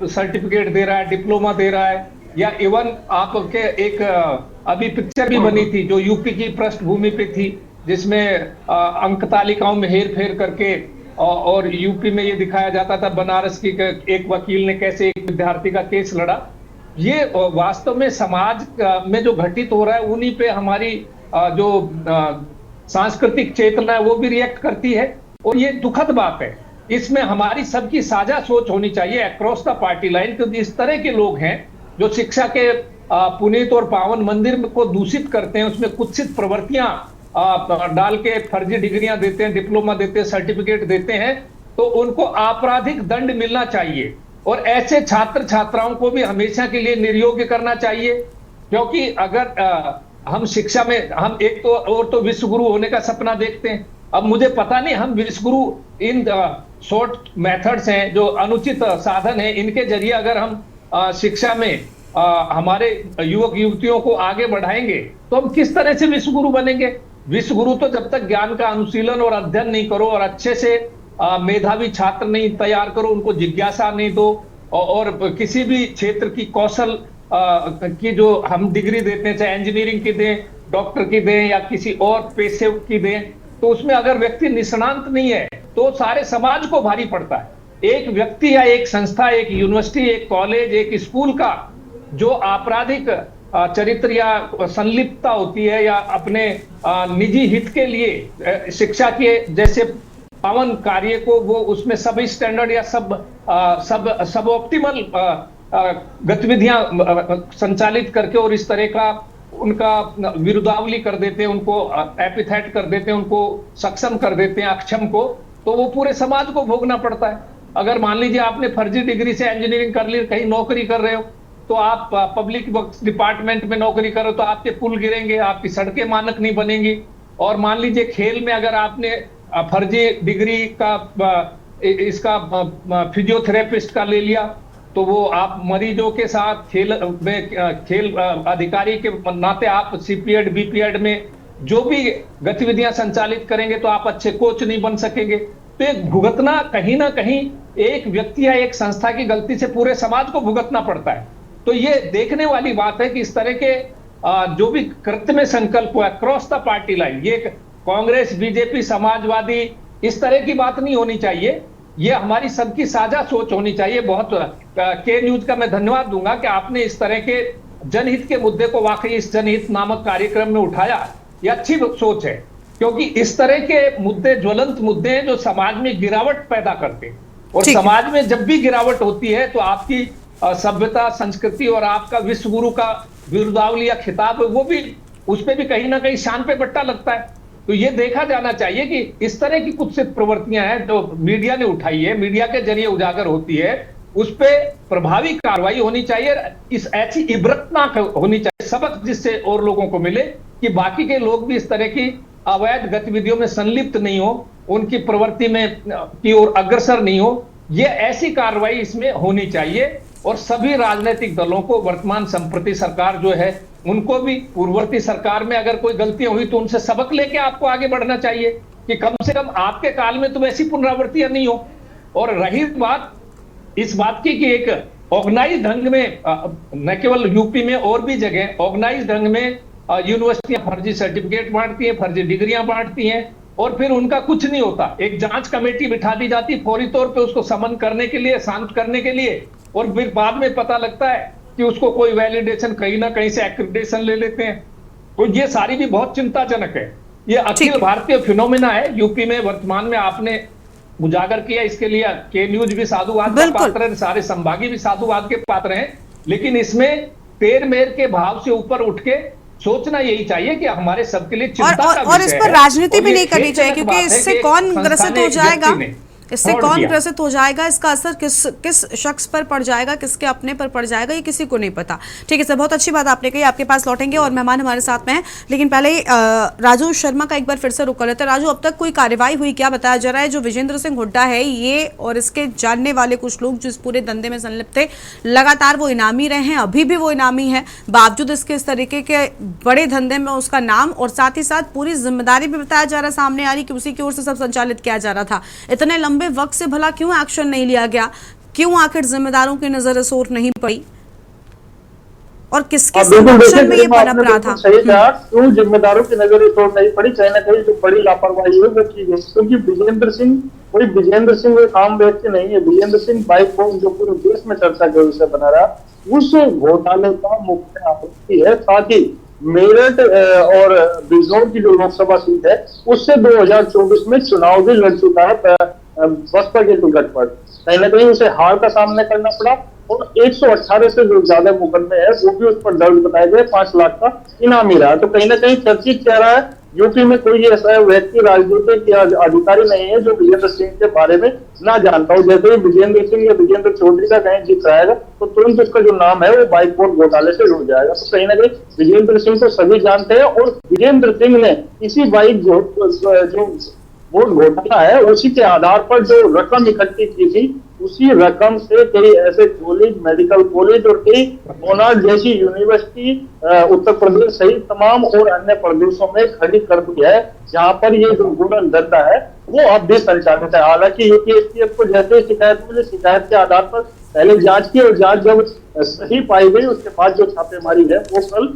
सर्टिफिकेट दे रहा है, डिप्लोमा दे रहा है, या इवन आपके एक अभी पिक्चर भी बनी थी जो यूपी की पृष्ठभूमि पे थी, जिसमें अंक तालिकाओं में हेर फेर करके और यूपी में ये दिखाया जाता था बनारस की एक वकील ने कैसे एक विद्यार्थी का केस लड़ा। ये वास्तव में समाज में जो घटित हो रहा है उन्हीं पे हमारी जो सांस्कृतिक चेतना है वो भी रिएक्ट करती है, और ये दुखद बात है। इसमें हमारी सबकी साझा सोच होनी चाहिए अक्रॉस द पार्टी लाइन, क्योंकि इस तरह के लोग हैं जो शिक्षा के पुनीत और पावन मंदिर को दूषित करते हैं, उसमें कुत्सित प्रवृत्तियां डाल के फर्जी डिग्रियां देते हैं, डिप्लोमा देते हैं, सर्टिफिकेट देते हैं, तो उनको आपराधिक दंड मिलना चाहिए। और ऐसे छात्र छात्राओं को भी हमेशा के लिए निर्योग्य करना चाहिए, क्योंकि अगर हम शिक्षा में हम एक तो विश्व गुरु होने का सपना देखते हैं। अब मुझे पता नहीं हम विश्व गुरु इन शॉर्ट मेथड्स हैं जो अनुचित साधन है, इनके जरिए अगर हम शिक्षा में हमारे युवक युवतियों को आगे बढ़ाएंगे तो हम किस तरह से विश्व गुरु बनेंगे? विश्व गुरु तो जब तक ज्ञान का अनुशीलन और अध्ययन नहीं करो और अच्छे से मेधावी छात्र नहीं तैयार करो, उनको जिज्ञासा नहीं दो, और किसी भी क्षेत्र की कौशल की जो हम डिग्री देते हैं, चाहे इंजीनियरिंग की दें, डॉक्टर की दें या किसी और पेशे की दें, तो उसमें अगर व्यक्ति निष्णांत नहीं है तो सारे समाज को भारी पड़ता है। एक व्यक्ति या एक संस्था, एक यूनिवर्सिटी, एक कॉलेज, एक स्कूल का जो आपराधिक चरित्र या संलिप्तता होती है या अपने निजी हित के लिए शिक्षा के जैसे पावन कार्य को वो उसमें सब स्टैंडर्ड या सब ऑप्टिमल गतिविधियां संचालित करके और इस तरह का उनका विरुद्धावली कर देते हैं, उनको एपिथेट कर देते हैं, उनको सक्षम कर देते हैं अक्षम को, तो वो पूरे समाज को भोगना पड़ता है। अगर मान लीजिए आपने फर्जी डिग्री से इंजीनियरिंग कर ली, कहीं नौकरी कर रहे हो, तो आप पब्लिक वर्क्स डिपार्टमेंट में नौकरी कर रहे हो तो आपके पुल गिरेंगे, आपकी सड़कें मानक नहीं बनेंगी। और मान लीजिए खेल में अगर आपने फर्जी डिग्री का इसका फिजियोथेरेपिस्ट का ले लिया, तो वो आप मरीजों के साथ खेल अधिकारी के नाते आप सीपीएड बीपीएड में जो भी गतिविधियां संचालित करेंगे तो आप अच्छे कोच नहीं बन सकेंगे। तो एक भुगतना कहीं ना कहीं एक व्यक्ति या एक संस्था की गलती से पूरे समाज को भुगतना पड़ता है। तो ये देखने वाली बात है कि इस तरह के जो भी कृत्य में संकल्प हुआ क्रॉस द पार्टी लाइन, ये कांग्रेस, बीजेपी, समाजवादी, इस तरह की बात नहीं होनी चाहिए। ये हमारी सबकी साझा सोच होनी चाहिए। बहुत के न्यूज का मैं धन्यवाद दूंगा कि आपने इस तरह के जनहित के मुद्दे को वाकई इस जनहित नामक कार्यक्रम में उठाया। ये अच्छी सोच है, क्योंकि इस तरह के मुद्दे ज्वलंत मुद्दे हैं जो समाज में गिरावट पैदा करते हैं, और समाज में जब भी गिरावट होती है तो आपकी सभ्यता, संस्कृति और आपका विश्व गुरु का विरुद्धावली या खिताब वो भी, उस पर भी कहीं ना कहीं शान पे बट्टा लगता है। तो ये देखा जाना चाहिए कि इस तरह की कुत्सित प्रवृत्तियां हैं जो मीडिया ने उठाई है, मीडिया के जरिए उजागर होती है, उस पे प्रभावी कार्रवाई होनी चाहिए। इस ऐसी इबरतनाक होनी चाहिए सबक, जिससे और लोगों को मिले कि बाकी के लोग भी इस तरह की अवैध गतिविधियों में संलिप्त नहीं हो, उनकी प्रवृत्ति में की ओर अग्रसर नहीं हो। ये ऐसी कार्रवाई इसमें होनी चाहिए। और सभी राजनीतिक दलों को, वर्तमान संप्रति सरकार जो है उनको भी पूर्ववर्ती सरकार में अगर कोई गलतियां हुई तो उनसे सबक लेके आपको आगे बढ़ना चाहिए कि कम से कम आपके काल में तो वैसी पुनरावृत्तियां नहीं हो। और रही बात इस बात की कि एक ऑर्गेनाइज ढंग में, न केवल यूपी में और भी जगह ऑर्गेनाइज ढंग में यूनिवर्सिटियां फर्जी सर्टिफिकेट बांटती हैं, फर्जी डिग्रियां बांटती हैं, और फिर उनका कुछ नहीं होता। एक जांच कमेटी बिठा दी जाती फौरी तौर पे उसको समन करने के लिए, शांत करने के लिए, और फिर बाद में पता लगता है कि उसको कोई वैलिडेशन कहीं ना कहीं से एक्रेडिटेशन ले लेते हैं। तो ये सारी भी बहुत चिंताजनक है। ये अखिल भारतीय फिनोमेना है। यूपी में वर्तमान में आपने उजागर किया, इसके लिए के न्यूज भी साधुवाद का पात्र है, सारे संभागी भी साधुवाद के पात्र हैं। लेकिन इसमें तेर मेर के भाव से ऊपर उठ के सोचना यही चाहिए कि हमारे सबके लिए चिंता का विषय है। और इस पर राजनीति भी नहीं करनी चाहिए, क्योंकि इससे कौन ग्रसित हो जाएगा, इससे कौन ग्रसित हो जाएगा, इसका असर किस शख्स पर पड़ जाएगा, किसके अपने पर पड़ जाएगा, ये किसी को नहीं पता। ठीक है सर, बहुत अच्छी बात आपने कही। आपके पास लौटेंगे और मेहमान हमारे साथ में हैं, लेकिन पहले राजू शर्मा का एक बार फिर से रुक कर लेते हैं। राजू, अब तक कोई कार्रवाई हुई क्या? बताया जा रहा है जो विजेंद्र सिंह हुड्डा है ये और इसके जानने वाले कुछ लोग जो इस पूरे धंधे में संलिप्त थे, लगातार वो इनामी रहे हैं, अभी भी वो इनामी है, बावजूद इसके इस तरीके के बड़े धंधे में उसका नाम और साथ ही साथ पूरी जिम्मेदारी भी बताया जा रहा है सामने आ रही कि उसी की ओर से सब संचालित किया जा रहा था। इतने लंबे वक्त से भला क्यों एक्शन नहीं लिया गया? क्यों आखिर जिम्मेदारों की नजर सोर नहीं पड़ी? और किसके संरक्षण में ये पनप रहा था? सही कहा, क्यों जिम्मेदारों की नजर सोर नहीं पड़ी? कहीं ना कहीं जो बड़ी लापरवाही है वो की गई, क्योंकि विजेंद्र सिंह कोई आम व्यक्ति नहीं है। विजेंद्र सिंह बाइक बम जो पूरे देश में चर्चा के विषय बना रहा, उस घोटाले का मुख्य आरोपी है। साथ ही मेरठ और बिजनौर की जो लोकसभा सीट है उससे 2024 में चुनाव भी लड़ चुका है बसपा के टिकट पर। कहीं ना कहीं उसे हार का सामना करना पड़ा और 118 से जो ज्यादा मुकदमे है वो भी उस पर दर्ज बताए गए, 5 लाख का इनामी रहा। तो कहीं ना कहीं चर्चित कह रहा है यूपी में कोई ऐसा व्यक्ति राजनीतिक या अधिकारी नहीं है जो विजेंद्र सिंह के बारे में ना जानता हो। जैसे ही विजेंद्र सिंह या विजेंद्र चौधरी का कहीं जिक्र आएगा तो तुरंत उसका जो नाम है वो बाइक बोर्ड घोटाले से जुड़ जाएगा। तो कहीं ना कहीं विजेंद्र सिंह को सभी जानते हैं और विजेंद्र सिंह ने इसी बाइक जो बोर्ड घोटाला है उसी के आधार पर जो रकम इकट्ठी की थी उसी रकम से कई ऐसे कॉलेज, मेडिकल कॉलेज और कई मोनार्ड जैसी यूनिवर्सिटी उत्तर प्रदेश सहित तमाम और अन्य प्रदेशों में खड़ी कर दी है, जहां पर ये जो घूर्णन धंधा है वो अब भी संचालित है। हालांकि यूपीएससीएफ को जैसे शिकायत मिली, शिकायत के आधार पर पहले जांच की और जांच जब सही पाई गई उसके बाद जो छापेमारी है वो कल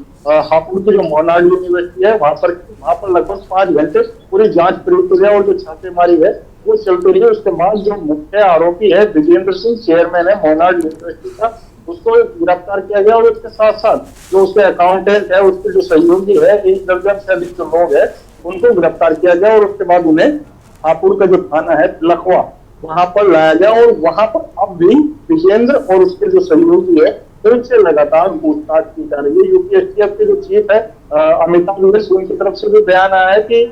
हापुड़ की जो मोनार्ड यूनिवर्सिटी है वहां पर लगभग 5 घंटे पूरी जांच प्रक्रिया और जो छापेमारी है वो चलती रही। उसके बाद जो मुख्य आरोपी है विजेंद्र सिंह, चेयरमैन है मोनार्ड यूनिवर्सिटी का, उसको गिरफ्तार किया गया और उसके साथ साथ जो उसके अकाउंटेंट है, उसके जो सहयोगी है, 1 दर्जन से अधिक जो लोग है उनको गिरफ्तार किया गया और उसके बाद उन्हें हापुड़ का जो थाना है लखवा वहां पर लाया गया और वहां पर अब भी विजेंद्र और उसके जो सहयोगी है उनसे लगातार पूछताछ की जा रही है। यूपीएससीएफ के जो चीफ है अमिताभ मिश्र, उनकी तरफ से भी बयान आया है कि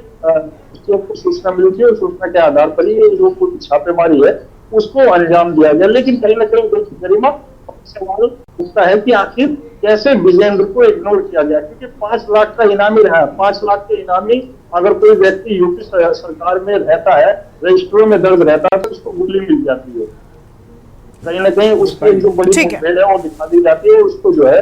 को सूचना मिली थी और सूचना के आधार पर ही जो पूरी छापेमारी है उसको अंजाम दिया गया। लेकिन कहीं ना कहीं गरिमा सवाल उठता है कि आखिर कैसे विजेंद्र को इग्नोर किया गया, क्योंकि 5 लाख का इनामी रहा है। 5 लाख के इनामी अगर कोई व्यक्ति यूपी सरकार में रहता है, रजिस्टरों में दर्ज रहता है, तो उसको गोली मिल जाती है। कहीं ना कहीं उसकी जो बड़ी मुठभेड़ है वो दिखा दी जाती है, उसको जो है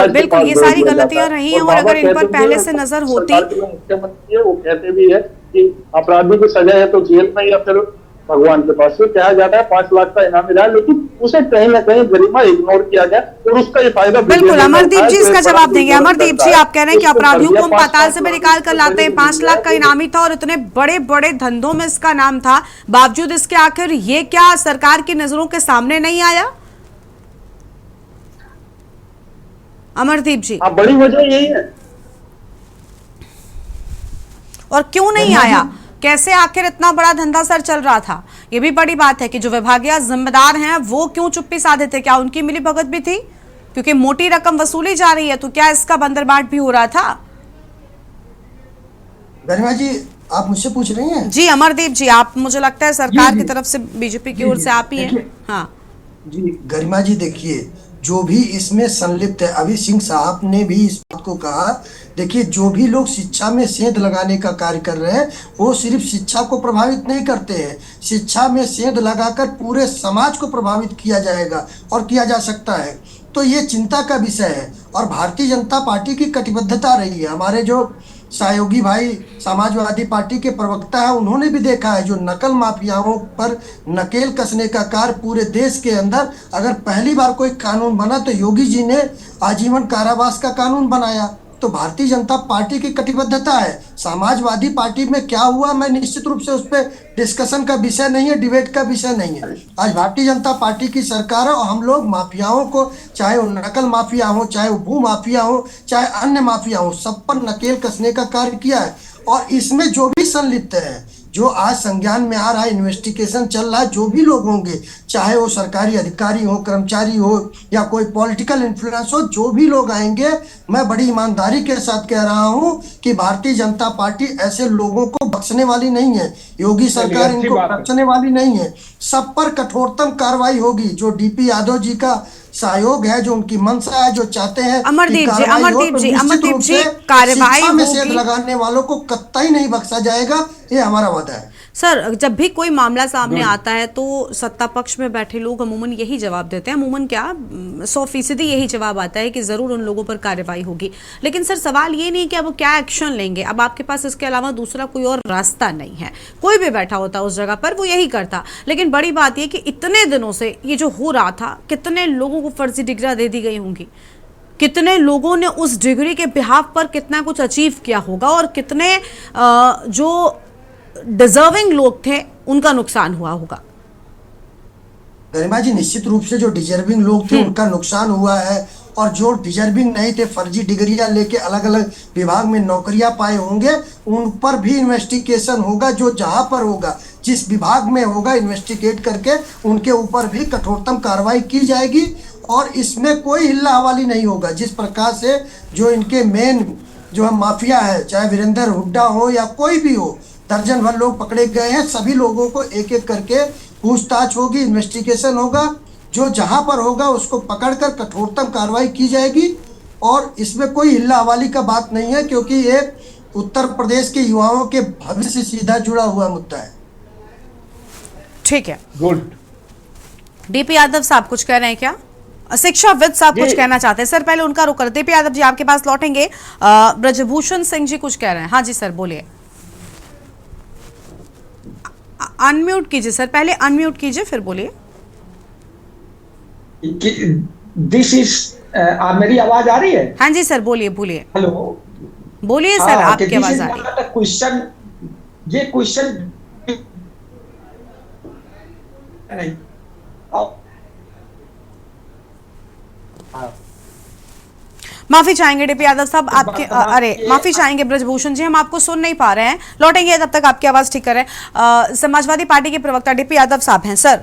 बिल्कुल ये सारी गलतियां रही हैं और अगर इन पर पहले से नजर होती, मुख्यमंत्री है वो कहते भी है कि अपराधी की सजा है तो जेल में या फिर भगवान के पास। से कहा जाता है 5 लाख का इनाम मिला, लेकिन उसे कहीं ना कहीं गरिमा इग्नोर किया गया और उसका ये फायदा बिल्कुल। अमरदीप जी इसका जवाब देंगे। अमरदीप जी आप कह रहे हैं कि अपराधियों को हम पाताल से भी निकाल कर लाते हैं, 5 लाख का इनामी था और इतने बड़े बड़े धंधों में इसका नाम था, बावजूद इसके आखिर ये क्या सरकार की नजरों के सामने नहीं आया? अमरदीप जी बड़ी वजह यही है। और क्यों नहीं आया? कैसे आखिर इतना बड़ा धंधा सर चल रहा था? ये भी बड़ी बात है कि जो विभागीय जिम्मेदार हैं वो क्यों चुप्पी साधे थे? क्या उनकी मिली भगत भी थी? क्योंकि मोटी रकम वसूली जा रही है तो क्या इसका बंदरबाट भी हो रहा था? गरिमा जी आप मुझसे पूछ रही हैं? जी अमरदीप जी, आप मुझे लगता है सरकार की तरफ से, बीजेपी की ओर से आप ही हैं। हाँ जी गरिमा जी, देखिए जो भी इसमें संलिप्त है, अभी सिंह साहब ने भी इस बात को कहा, देखिए जो भी लोग शिक्षा में सेंध लगाने का कार्य कर रहे हैं वो सिर्फ शिक्षा को प्रभावित नहीं करते हैं, शिक्षा में सेंध लगाकर पूरे समाज को प्रभावित किया जाएगा और किया जा सकता है। तो ये चिंता का विषय है और भारतीय जनता पार्टी की कटिबद्धता रही है। हमारे जो सहयोगी भाई समाजवादी पार्टी के प्रवक्ता है उन्होंने भी देखा है जो नकल माफियाओं पर नकेल कसने का कार्य पूरे देश के अंदर, अगर पहली बार कोई कानून बना तो योगी जी ने आजीवन कारावास का कानून बनाया। तो भारतीय जनता पार्टी की कटिबद्धता है। समाजवादी पार्टी में क्या हुआ मैं निश्चित रूप से उस पर डिस्कशन का विषय नहीं है, डिबेट का विषय नहीं है। आज भारतीय जनता पार्टी की सरकार है और हम लोग माफियाओं को, चाहे वो नकल माफिया हो, चाहे वो भू माफिया हो, चाहे अन्य माफिया हो, सब पर नकेल कसने का कार्य किया है। और इसमें जो भी संलिप्त है, जो आज संज्ञान में आ रहा है, इन्वेस्टिगेशन चल रहा है, जो भी लोग होंगे, चाहे वो सरकारी अधिकारी हो, कर्मचारी हो या कोई पॉलिटिकल इन्फ्लुएंस हो, जो भी लोग आएंगे, मैं बड़ी ईमानदारी के साथ कह रहा हूं कि भारतीय जनता पार्टी ऐसे लोगों को बख्शने वाली नहीं है। योगी सरकार इनको बख्शने वाली नहीं है। सब पर कठोरतम कार्रवाई होगी। जो डीपी यादव जी का सहयोग है, जो उनकी मंशा है, जो चाहते हैं अमरदीप जी कार्रवाई में सेंध लगाने वालों को कतई नहीं बख्शा जाएगा, ये हमारा वादा है। सर जब भी कोई मामला सामने आता है तो सत्ता पक्ष में बैठे लोग अमूमन यही जवाब देते हैं, अमूमन क्या 100% यही जवाब आता है कि जरूर उन लोगों पर कार्रवाई होगी। लेकिन सर सवाल ये नहीं कि अब क्या एक्शन लेंगे, अब आपके पास इसके अलावा दूसरा कोई और रास्ता नहीं है। कोई भी बैठा होता उस जगह पर वो यही करता। लेकिन बड़ी बात यह कि इतने दिनों से ये जो हो रहा था, कितने लोगों को फर्जी डिग्रियां दे दी गई होंगी, कितने लोगों ने उस डिग्री के बिहाफ पर कितना कुछ अचीव किया होगा और कितने जो डिजर्विंग लोग थे उनका नुकसान हुआ होगा। गरिमा जी निश्चित रूप से जो डिजर्विंग लोग थे उनका नुकसान हुआ है और जो डिजर्विंग नहीं थे, फर्जी डिग्रियां लेके अलग अलग विभाग में नौकरियां पाए होंगे, उन पर भी इन्वेस्टिगेशन होगा। जो जहां पर होगा, जिस विभाग में होगा, इन्वेस्टिगेट करके उनके ऊपर भी कठोरतम कार्रवाई की जाएगी और इसमें कोई हिल्ला हवाली नहीं होगा। जिस प्रकार से जो इनके मेन जो है माफिया है, चाहे वीरेंद्र हुड्डा हो या कोई भी हो, दर्जन भर लोग पकड़े गए हैं। सभी लोगों को एक एक करके पूछताछ होगी, इन्वेस्टिगेशन होगा। जो जहां पर होगा उसको पकड़कर कठोरतम कार्रवाई की जाएगी और इसमें कोई हिल्ला हवाली का बात नहीं है, क्योंकि ये उत्तर प्रदेश के युवाओं के भविष्य से सीधा जुड़ा हुआ मुद्दा है। ठीक है, गुड। डीपी यादव साहब कुछ कह रहे हैं क्या? शिक्षाविद साहब कुछ कहना चाहते हैं। सर पहले उनका रुक कर, डीपी यादव जी आपके पास लौटेंगे। ब्रजभूषण सिंह जी कुछ कह रहे हैं। हाँ जी सर बोलिए। अनम्यूट कीजिए सर, पहले अनम्यूट कीजिए फिर बोलिए। दिस इज मेरी आवाज आ रही है? हाँ जी सर बोलिए बोलिए। हेलो बोलिए सर, आपकी आवाज आ रही है। क्वेश्चन, ये क्वेश्चन नहीं माफी चाहेंगे डीपी यादव साहब आपके, अरे माफी चाहेंगे ब्रजभूषण जी, हम आपको सुन नहीं पा रहे हैं, लौटेंगे तब तक आपकी आवाज ठीक करें। समाजवादी पार्टी के प्रवक्ता डीपी यादव साहब हैं सर।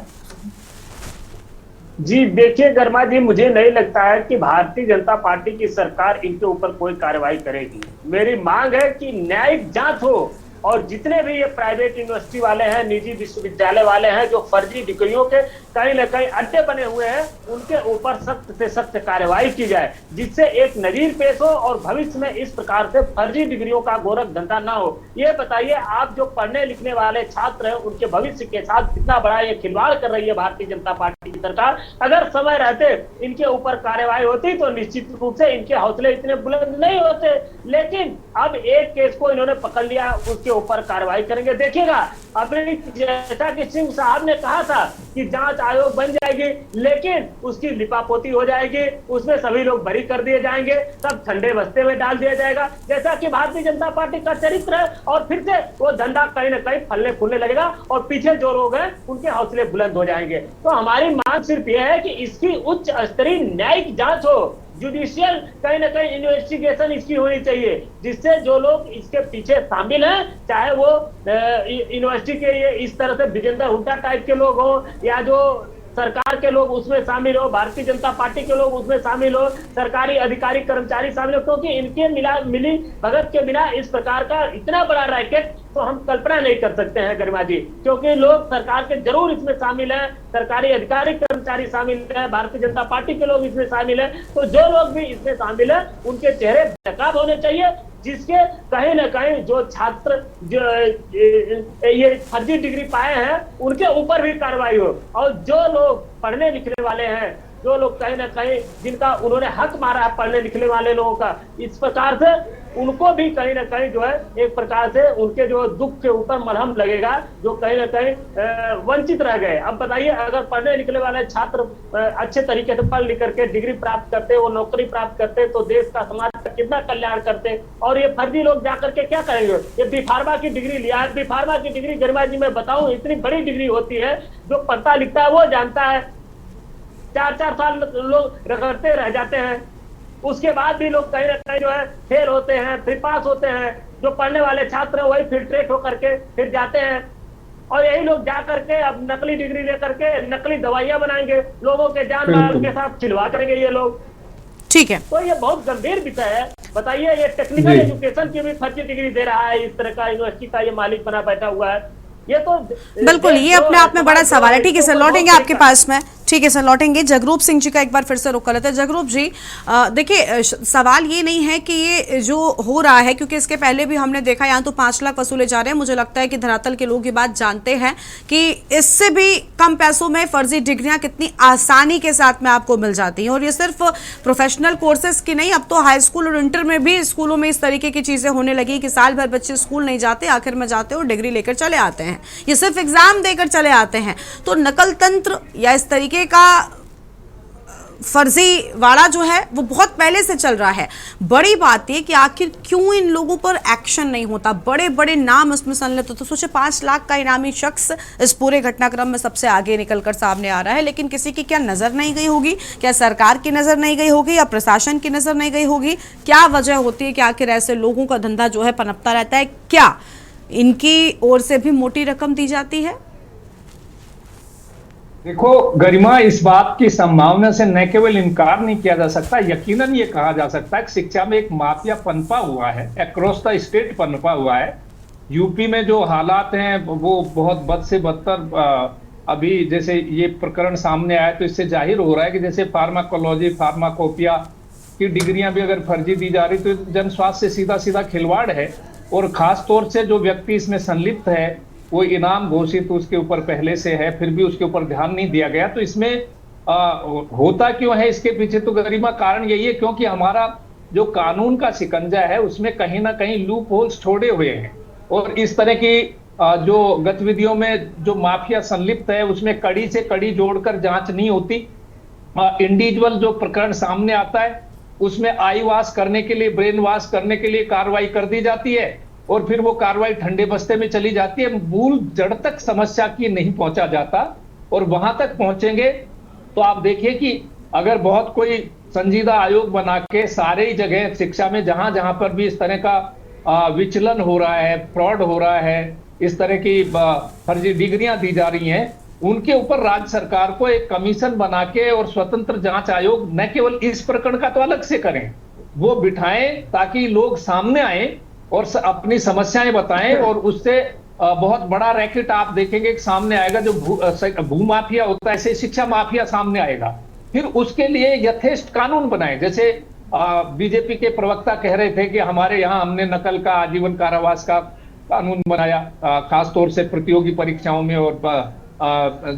जी देखिए गर्मा जी, मुझे नहीं लगता है कि भारतीय जनता पार्टी की सरकार इनके ऊपर कोई कार्रवाई करेगी। मेरी मांग है कि न्यायिक जांच हो और जितने भी ये प्राइवेट यूनिवर्सिटी वाले हैं, निजी विश्वविद्यालय वाले हैं जो फर्जी डिग्रियों के कहीं न कहीं अड्डे बने हुए हैं, उनके ऊपर सख्त से सख्त कार्रवाई की जाए, जिससे एक नजीर पेश हो और भविष्य में इस प्रकार से फर्जी डिग्रियों का गोरख धंधा ना हो। ये बताइए, आप जो पढ़ने लिखने वाले छात्र हैं उनके भविष्य के साथ कितना बड़ा ये खिलवाड़ कर रही है भारतीय जनता पार्टी की सरकार। अगर समय रहते इनके ऊपर कार्रवाई होती तो निश्चित रूप से इनके हौसले इतने बुलंद नहीं होते, लेकिन अब एक केस को इन्होंने पकड़ लिया, उसके ऊपर कार्रवाई करेंगे। देखिएगा अभी जैसा कि सिंह साहब ने कहा था कि जांच आयोग बन जाएगी, लेकिन उसकी लिपापोती हो जाएगी, उसमें सभी लोग बरी कर दिए जाएंगे, सब ठंडे बस्ते में डाल दिया जाएगा, जैसा कि भारतीय जनता पार्टी का चरित्र है, और फिर से वो धंधा कहीं ना कहीं फलने फूलने लगेगा और पीछे जो लोग हैं उनके हौसले बुलंद हो जाएंगे। तो हमारी मांग सिर्फ यह है कि इसकी उच्च स्तरीय न्यायिक जांच हो, जुडिशियल कहीं ना कहीं इन्वेस्टिगेशन इसकी होनी चाहिए, जिससे जो लोग इसके पीछे शामिल हैं, चाहे वो यूनिवर्सिटी के ये इस तरह से विजेंद्र हुड्डा टाइप के लोग हो या जो सरकार के लोग उसमें शामिल हो, भारतीय जनता पार्टी के लोग उसमें शामिल हो, सरकारी अधिकारी कर्मचारी शामिल हो, क्योंकि इनके मिली भगत के बिना इस प्रकार का इतना बड़ा रैकेट तो हम कल्पना नहीं कर सकते हैं गरिमा जी, क्योंकि लोग सरकार के जरूर इसमें शामिल हैं, सरकारी अधिकारी कर्मचारी शामिल हैं, भारतीय जनता पार्टी के लोग इसमें शामिल हैं। तो जो लोग भी इसमें शामिल हैं उनके चेहरे बेनकाब होने चाहिए, जिसके कहीं ना कहीं जो छात्र जो ये फर्जी डिग्री पाए हैं उनके ऊपर भी कार्रवाई हो, और जो लोग पढ़ने लिखने वाले हैं, जो लोग कहीं ना कहीं जिनका उन्होंने हक मारा है पढ़ने लिखने वाले लोगों का, इस प्रकार से उनको भी कहीं ना कहीं जो है एक प्रकार से उनके जो दुख के ऊपर मलहम लगेगा, जो कहीं ना कहीं वंचित रह गए। अब बताइए, अगर पढ़ने लिखने वाले छात्र अच्छे तरीके से पढ़ लिख करके डिग्री प्राप्त करते, वो नौकरी प्राप्त करते, तो देश का समाज का कितना कल्याण करते। और ये फर्जी लोग जाकर के क्या करेंगे? ये बी फार्मा की डिग्री लिया है, बी फार्मा की डिग्री गरिमा जी मैं बताऊं इतनी बड़ी डिग्री होती है, जो पढ़ता लिखता है वो जानता है, 4-4 साल लोग रगड़ते रह जाते हैं, उसके बाद भी लोग कहीं ना कहीं जो है फेल होते हैं, फिर पास होते हैं। जो पढ़ने वाले छात्र हैं वही फिल्ट्रेट होकर के फिर जाते हैं, और यही लोग जा करके अब नकली डिग्री लेकर के नकली दवाइयां बनाएंगे, लोगों के जान माल के साथ खिलवाड़ करेंगे ये लोग। ठीक है, तो ये बहुत गंभीर विषय है। बताइए, ये टेक्निकल एजुकेशन की भी फर्जी डिग्री दे रहा है, इस तरह का यूनिवर्सिटी का ये मालिक बना बैठा हुआ है। ये तो बिल्कुल, ये अपने आप में बड़ा सवाल है। ठीक है सर, लौटेंगे आपके पास में। ठीक है सर, लौटेंगे। जगरूप सिंह जी का एक बार फिर से रुक कर लेते हैं। जगरूप जी, देखिए सवाल ये नहीं है कि ये जो हो रहा है, क्योंकि इसके पहले भी हमने देखा यहाँ तो 5 लाख वसूले जा रहे हैं। मुझे लगता है कि धरातल के लोग ये बात जानते हैं कि इससे भी कम पैसों में फर्जी डिग्रियां कितनी आसानी के साथ में आपको मिल जाती हैं। और ये सिर्फ प्रोफेशनल कोर्सेज की नहीं, अब तो हाई स्कूल और इंटर में भी स्कूलों में इस तरीके की चीजें होने लगी कि साल भर बच्चे स्कूल नहीं जाते, आखिर में जाते और डिग्री लेकर चले आते हैं। ये सिर्फ एग्जाम देकर चले आते हैं। तो नकल तंत्र या इस तरीके का फर्जी वाड़ा जो है वो बहुत पहले से चल रहा है। बड़ी बात है कि आखिर क्यों इन लोगों पर एक्शन नहीं होता। बड़े बड़े नाम इसमें संलिप्त होते। तो सोचे 5 लाख का इनामी शख्स इस पूरे घटनाक्रम में सबसे आगे निकलकर सामने आ रहा है, लेकिन किसी की क्या नजर नहीं गई होगी? क्या सरकार की नजर नहीं गई होगी या प्रशासन की नजर नहीं गई होगी? क्या वजह होती है कि आखिर ऐसे लोगों का धंधा जो है पनपता रहता है? क्या इनकी ओर से भी मोटी रकम दी जाती है? देखो गरिमा, इस बात की संभावना से न केवल इनकार नहीं किया जा सकता, यकीनन ये कहा जा सकता है कि शिक्षा में एक माफिया पनपा हुआ है, अक्रॉस द स्टेट पनपा हुआ है। यूपी में जो हालात हैं वो बहुत बद से बदतर, अभी जैसे ये प्रकरण सामने आया तो इससे जाहिर हो रहा है कि जैसे फार्माकोलॉजी, फार्माकोपिया की डिग्रियां भी अगर फर्जी दी जा रही तो जन स्वास्थ्य से सीधा सीधा खिलवाड़ है। और खास तौर से जो व्यक्ति इसमें संलिप्त है कोई इनाम घोषित उसके ऊपर पहले से है, फिर भी उसके ऊपर ध्यान नहीं दिया गया। तो इसमें होता क्यों है, इसके पीछे तो गरिमा कारण यही है क्योंकि हमारा जो कानून का शिकंजा है उसमें कहीं ना कहीं लूप होल्स छोड़े हुए हैं, और इस तरह की जो गतिविधियों में जो माफिया संलिप्त है उसमें कड़ी से कड़ी जोड़कर जांच नहीं होती। इंडिविजुअल जो प्रकरण सामने आता है उसमें आई वॉश करने के लिए, ब्रेन वॉश करने के लिए कार्रवाई कर दी जाती है, और फिर वो कार्रवाई ठंडे बस्ते में चली जाती है। मूल जड़ तक समस्या की नहीं पहुंचा जाता, और वहां तक पहुंचेंगे तो आप देखिए कि अगर बहुत कोई संजीदा आयोग बना के सारे ही जगह शिक्षा में जहां जहां पर भी इस तरह का विचलन हो रहा है, फ्रॉड हो रहा है, इस तरह की फर्जी डिग्रियां दी जा रही हैं, उनके ऊपर राज्य सरकार को एक कमीशन बना के और स्वतंत्र जांच आयोग न केवल इस प्रकरण का तो अलग से करें, वो बिठाएं ताकि लोग सामने आए और अपनी समस्याएं बताएं, और उससे बहुत बड़ा रैकेट आप देखेंगे कि सामने आएगा। जो भू माफिया होता है, ऐसे शिक्षा माफिया सामने आएगा। फिर उसके लिए यथेष्ट कानून बनाए। जैसे बीजेपी के प्रवक्ता कह रहे थे कि हमारे यहाँ हमने नकल का आजीवन कारावास का कानून बनाया, खासतौर से प्रतियोगी परीक्षाओं में और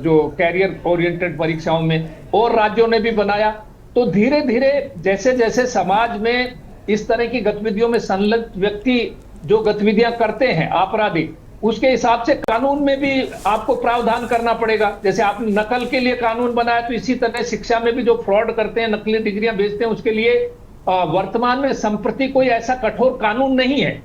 जो कैरियर ओरिएंटेड परीक्षाओं में, और राज्यों ने भी बनाया। तो धीरे धीरे जैसे जैसे समाज में इस तरह की गतिविधियों में संलग्न व्यक्ति जो गतिविधियां करते हैं आपराधिक, उसके हिसाब से कानून में भी आपको प्रावधान करना पड़ेगा। जैसे आपने नकल के लिए कानून बनाया, तो इसी तरह शिक्षा में भी जो फ्रॉड करते हैं, नकली डिग्रियां बेचते हैं, उसके लिए वर्तमान में संप्रति कोई ऐसा कठोर कानून नहीं है।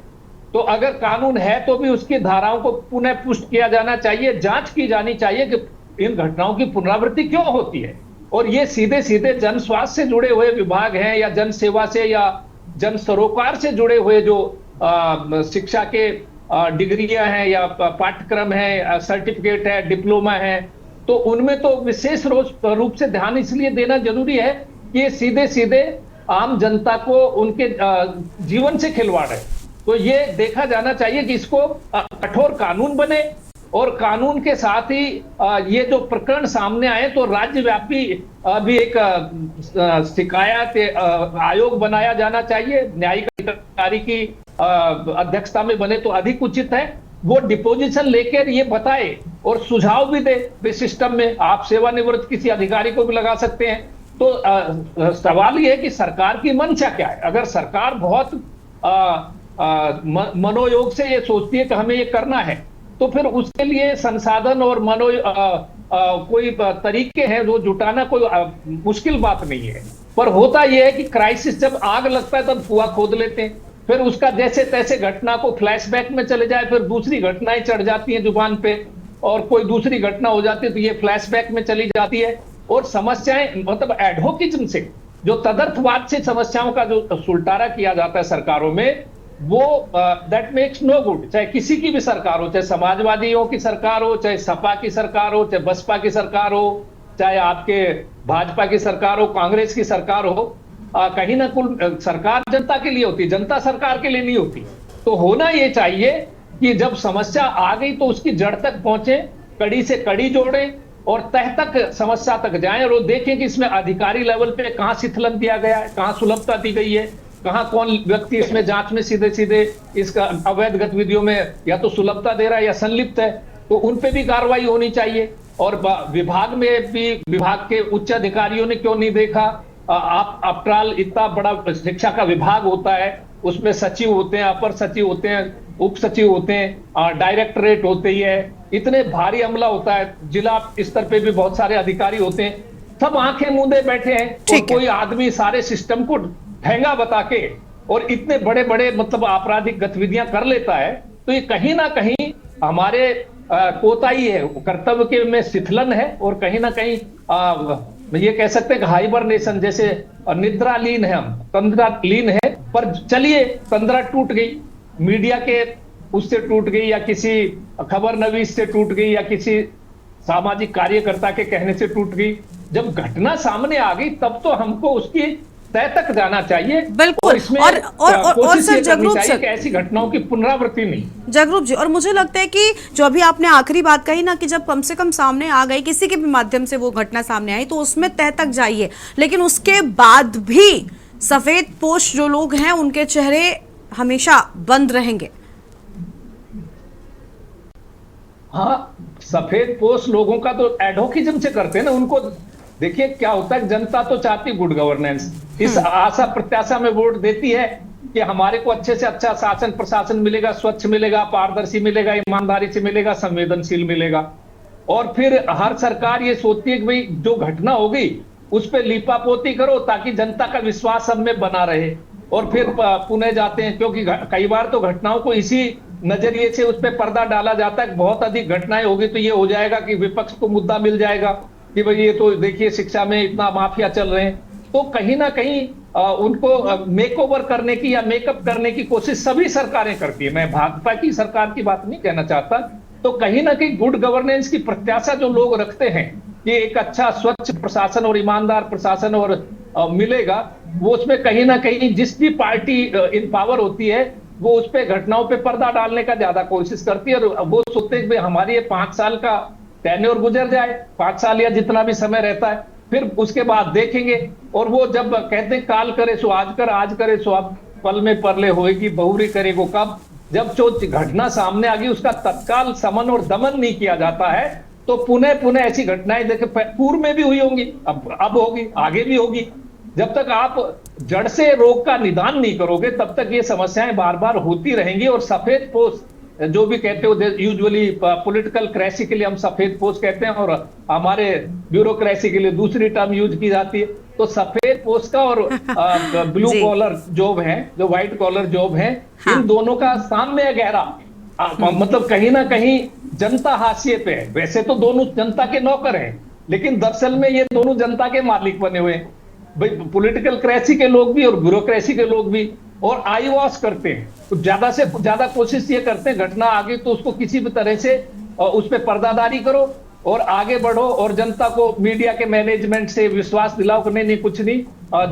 तो अगर कानून है तो भी उसकी धाराओं को पुनः पुष्ट किया जाना चाहिए, जांच की जानी चाहिए कि इन घटनाओं की पुनरावृत्ति क्यों होती है। और ये सीधे सीधे जन स्वास्थ्य से जुड़े हुए विभाग हैं, या जन सेवा से या जन सरोकार से जुड़े हुए जो शिक्षा के डिग्रियां हैं या पाठ्यक्रम है, सर्टिफिकेट है, डिप्लोमा है, तो उनमें तो विशेष रूप से ध्यान इसलिए देना जरूरी है कि ये सीधे सीधे आम जनता को उनके जीवन से खिलवाड़ है। तो ये देखा जाना चाहिए कि इसको कठोर कानून बने, और कानून के साथ ही ये जो प्रकरण सामने आए तो राज्यव्यापी भी एक शिकायत आयोग बनाया जाना चाहिए। न्यायिक अधिकारी की अध्यक्षता में बने तो अधिक उचित है। वो डिपोजिशन लेकर ये बताए और सुझाव भी दे सिस्टम में। आप सेवानिवृत्त किसी अधिकारी को भी लगा सकते हैं। तो सवाल ये है कि सरकार की मंशा क्या है। अगर सरकार बहुत मनोयोग से ये सोचती है कि हमें ये करना है, तो फिर उसके लिए संसाधन और कोई तरीके हैं जो जुटाना कोई मुश्किल बात नहीं है। पर होता यह है कि क्राइसिस जब आग लगता है तब कुआं खोद लेते हैं, फिर उसका जैसे तैसे घटना को फ्लैशबैक में चले जाए, फिर दूसरी घटनाएं चढ़ जाती हैं जुबान पे, और कोई दूसरी घटना हो जाती है तो ये फ्लैशबैक में चली जाती है। और समस्याएं मतलब एडहोकिज्म से, जो तदर्थवाद से समस्याओं का जो सुलटारा किया जाता है सरकारों में, वो दैट मेक्स नो गुड। चाहे किसी की भी सरकार हो, चाहे समाजवादियों की सरकार हो, चाहे सपा की सरकार हो, चाहे बसपा की सरकार हो, चाहे आपके भाजपा की सरकार हो, कांग्रेस की सरकार हो, कहीं ना कुल सरकार जनता के लिए होती है, जनता सरकार के लिए नहीं होती। तो होना ये चाहिए कि जब समस्या आ गई तो उसकी जड़ तक पहुंचे, कड़ी से कड़ी जोड़े और तह तक समस्या तक जाएं, और वो देखें कि इसमें अधिकारी लेवल पे कहां शिथिलन दिया गया है, कहां सुलभता दी गई है, कहां कौन व्यक्ति इसमें जांच में सीधे सीधे इसका अवैध गतिविधियों में या तो सुलभता दे रहा है या संलिप्त है, तो उन पे भी कार्रवाई होनी चाहिए। और विभाग में भी विभाग के उच्च अधिकारियों ने क्यों नहीं देखा। आप अप्राल इतना बड़ा शिक्षा का विभाग होता है, उसमें सचिव होते हैं, अपर सचिव होते हैं, उप सचिव होते हैं, डायरेक्टरेट होते ही है, इतने भारी अमला होता है, जिला स्तर पे भी बहुत सारे अधिकारी होते हैं, सब आंखें मूंदे बैठे हैं, और कोई आदमी सारे सिस्टम को ठेंगा बता के और इतने बड़े बड़े मतलब आपराधिक गतिविधियां कर लेता है। तो ये कहीं ना कहीं हमारे कोताही है, कर्तव्य के में शिथिलन है, और कहीं ना कहीं ये कह सकते हैं कि हाइबरनेशन, जैसे निद्रा लीन है, हम तंद्रा लीन है। पर चलिए तंद्रा टूट गई, मीडिया के उससे टूट गई, या किसी खबर नवीस से टूट गई, या किसी सामाजिक कार्यकर्ता के कहने से टूट गई। जब घटना सामने आ गई तब तो हमको उसकी तय तक जाना चाहिए। बिल्कुल। और सर जगरूप सर, ऐसी घटनाओं की पुनरावृत्ति नहीं। जगरूप जी, और मुझे लगता है कि जो अभी आपने आखिरी बात कही ना, कि जब कम से कम सामने आ गई, किसी के भी माध्यम से वो घटना सामने आई, तो उसमें तय तक जाइए, लेकिन उसके बाद भी सफेद पोश जो लोग हैं उनके चेहरे हमेशा बंद रहेंगे। हाँ, सफेद पोस्ट लोगों का तो एडवोकेजम से करते हैं ना। उनको देखिए क्या होता है, जनता तो चाहती गुड गवर्नेंस, इस आशा प्रत्याशा में वोट देती है कि हमारे को अच्छे से अच्छा शासन प्रशासन मिलेगा, स्वच्छ मिलेगा, पारदर्शी मिलेगा, ईमानदारी से मिलेगा, संवेदनशील मिलेगा। और फिर हर सरकार ये सोचती है कि भाई जो घटना हो गई उस पर लीपापोती करो ताकि जनता का विश्वास सब में बना रहे, और फिर पुणे जाते हैं, क्योंकि कई बार तो घटनाओं को इसी नजरिए से उस पर पर्दा डाला जाता है। बहुत अधिक घटनाएं होगी तो ये हो जाएगा कि विपक्ष को मुद्दा मिल जाएगा कि भाई ये तो देखिए शिक्षा में इतना माफिया चल रहे हैं। तो कहीं ना कहीं उनको मेकओवर करने की या मेकअप करने की कोशिश सभी सरकारें करती है। मैं भाजपा की सरकार की बात नहीं कहना चाहता। तो कहीं ना कहीं गुड गवर्नेंस की प्रत्याशा जो लोग रखते हैं कि एक अच्छा स्वच्छ प्रशासन और ईमानदार प्रशासन और मिलेगा, वो उसमें कहीं ना कहीं जिस भी पार्टी इन पावर होती है वो उस पे घटनाओं पे पर्दा डालने का ज्यादा कोशिश करती है। और वो सोचते हैं कि हमारी ये 5 साल का टेन्योर गुजर जाए, 5 साल या जितना भी समय रहता है, फिर उसके बाद देखेंगे। और वो जब कहते हैं काल करे सो आज कर, आज करे सो अब, पल में परले होएगी बहुरी करेगो कब। जब जो घटना सामने आ गई उसका तत्काल समन और दमन नहीं किया जाता है तो पुनः पुनः ऐसी घटनाएं देखे पूर्व में भी हुई होंगी, अब होगी, आगे भी होगी। जब तक आप जड़ से रोग का निदान नहीं करोगे तब तक ये समस्याएं बार बार होती रहेंगी। और सफेद पोस्ट जो भी कहते हो, यूजुअली पॉलिटिकल क्रेसी के लिए हम सफेद पोस्ट कहते हैं और हमारे ब्यूरोक्रेसी के लिए दूसरी टर्म यूज की जाती है। तो सफेद पोस्ट का और ब्लू कॉलर जॉब है, जो व्हाइट कॉलर जॉब है, इन दोनों का साम्य गहरा मतलब कहीं ना कहीं जनता हाशिए पे है। वैसे तो दोनों जनता के नौकर हैं, लेकिन दरअसल में ये दोनों जनता के मालिक बने हुए हैं। भाई पॉलिटिकल क्रेसी के लोग भी और ब्यूरोक्रेसी के लोग भी, और आई वॉश करते हैं, तो ज्यादा से ज्यादा कोशिश ये करते हैं घटना आ गई तो उसको किसी भी तरह से उस पर पर्दादारी करो और आगे बढ़ो और जनता को मीडिया के मैनेजमेंट से विश्वास दिलाओ कि नहीं कुछ नहीं,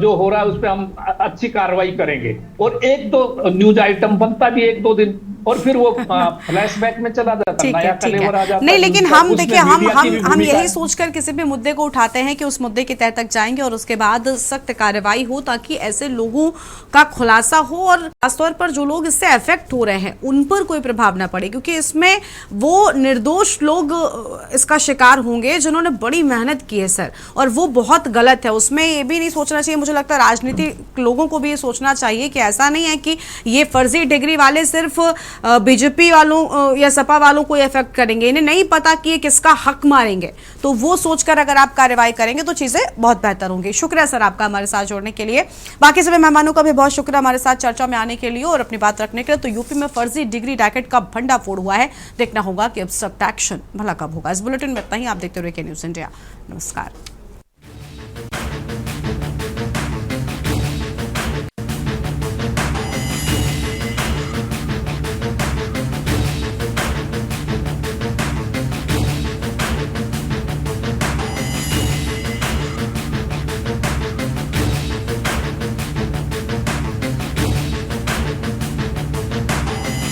जो हो रहा है उस पर हम अच्छी कार्रवाई करेंगे। और एक दो न्यूज आइटम बनता भी 1-2 दिन और फिर वो फ्लैशबैक में चला जाता है, नया कलेवर आ जाता है। नहीं, लेकिन हम देखिए हम यही सोचकर किसी भी मुद्दे को उठाते हैं कि उस मुद्दे के तह तक जाएंगे और उसके बाद सख्त कार्रवाई हो ताकि ऐसे लोगों का खुलासा हो और खासतौर पर जो लोग इससे अफेक्ट हो रहे हैं उन पर कोई प्रभाव ना पड़े, क्योंकि इसमें वो निर्दोष लोग इसका शिकार होंगे जिन्होंने बड़ी मेहनत की है सर, और वो बहुत गलत है। उसमें ये भी नहीं सोचना चाहिए, मुझे लगता है राजनीतिक लोगों को भी ये सोचना चाहिए कि ऐसा नहीं है कि ये फर्जी डिग्री वाले सिर्फ बीजेपी वालों या सपा वालों को इफेक्ट करेंगे, इन्हें नहीं पता कि ये किसका हक मारेंगे। तो वो सोचकर अगर आप कार्रवाई करेंगे तो चीजें बहुत बेहतर होंगी। शुक्रिया सर आपका हमारे साथ जुड़ने के लिए। बाकी सभी मेहमानों का भी बहुत शुक्रिया हमारे साथ चर्चा में आने के लिए और अपनी बात रखने के लिए। तो यूपी में फर्जी डिग्री रैकेट का भंडाफोड़ हुआ है, देखना होगा कि अब सख्त एक्शन भला कब होगा। इस बुलेटिन में इतना ही। आप देखते रहिए के न्यूज़ इंडिया। नमस्कार।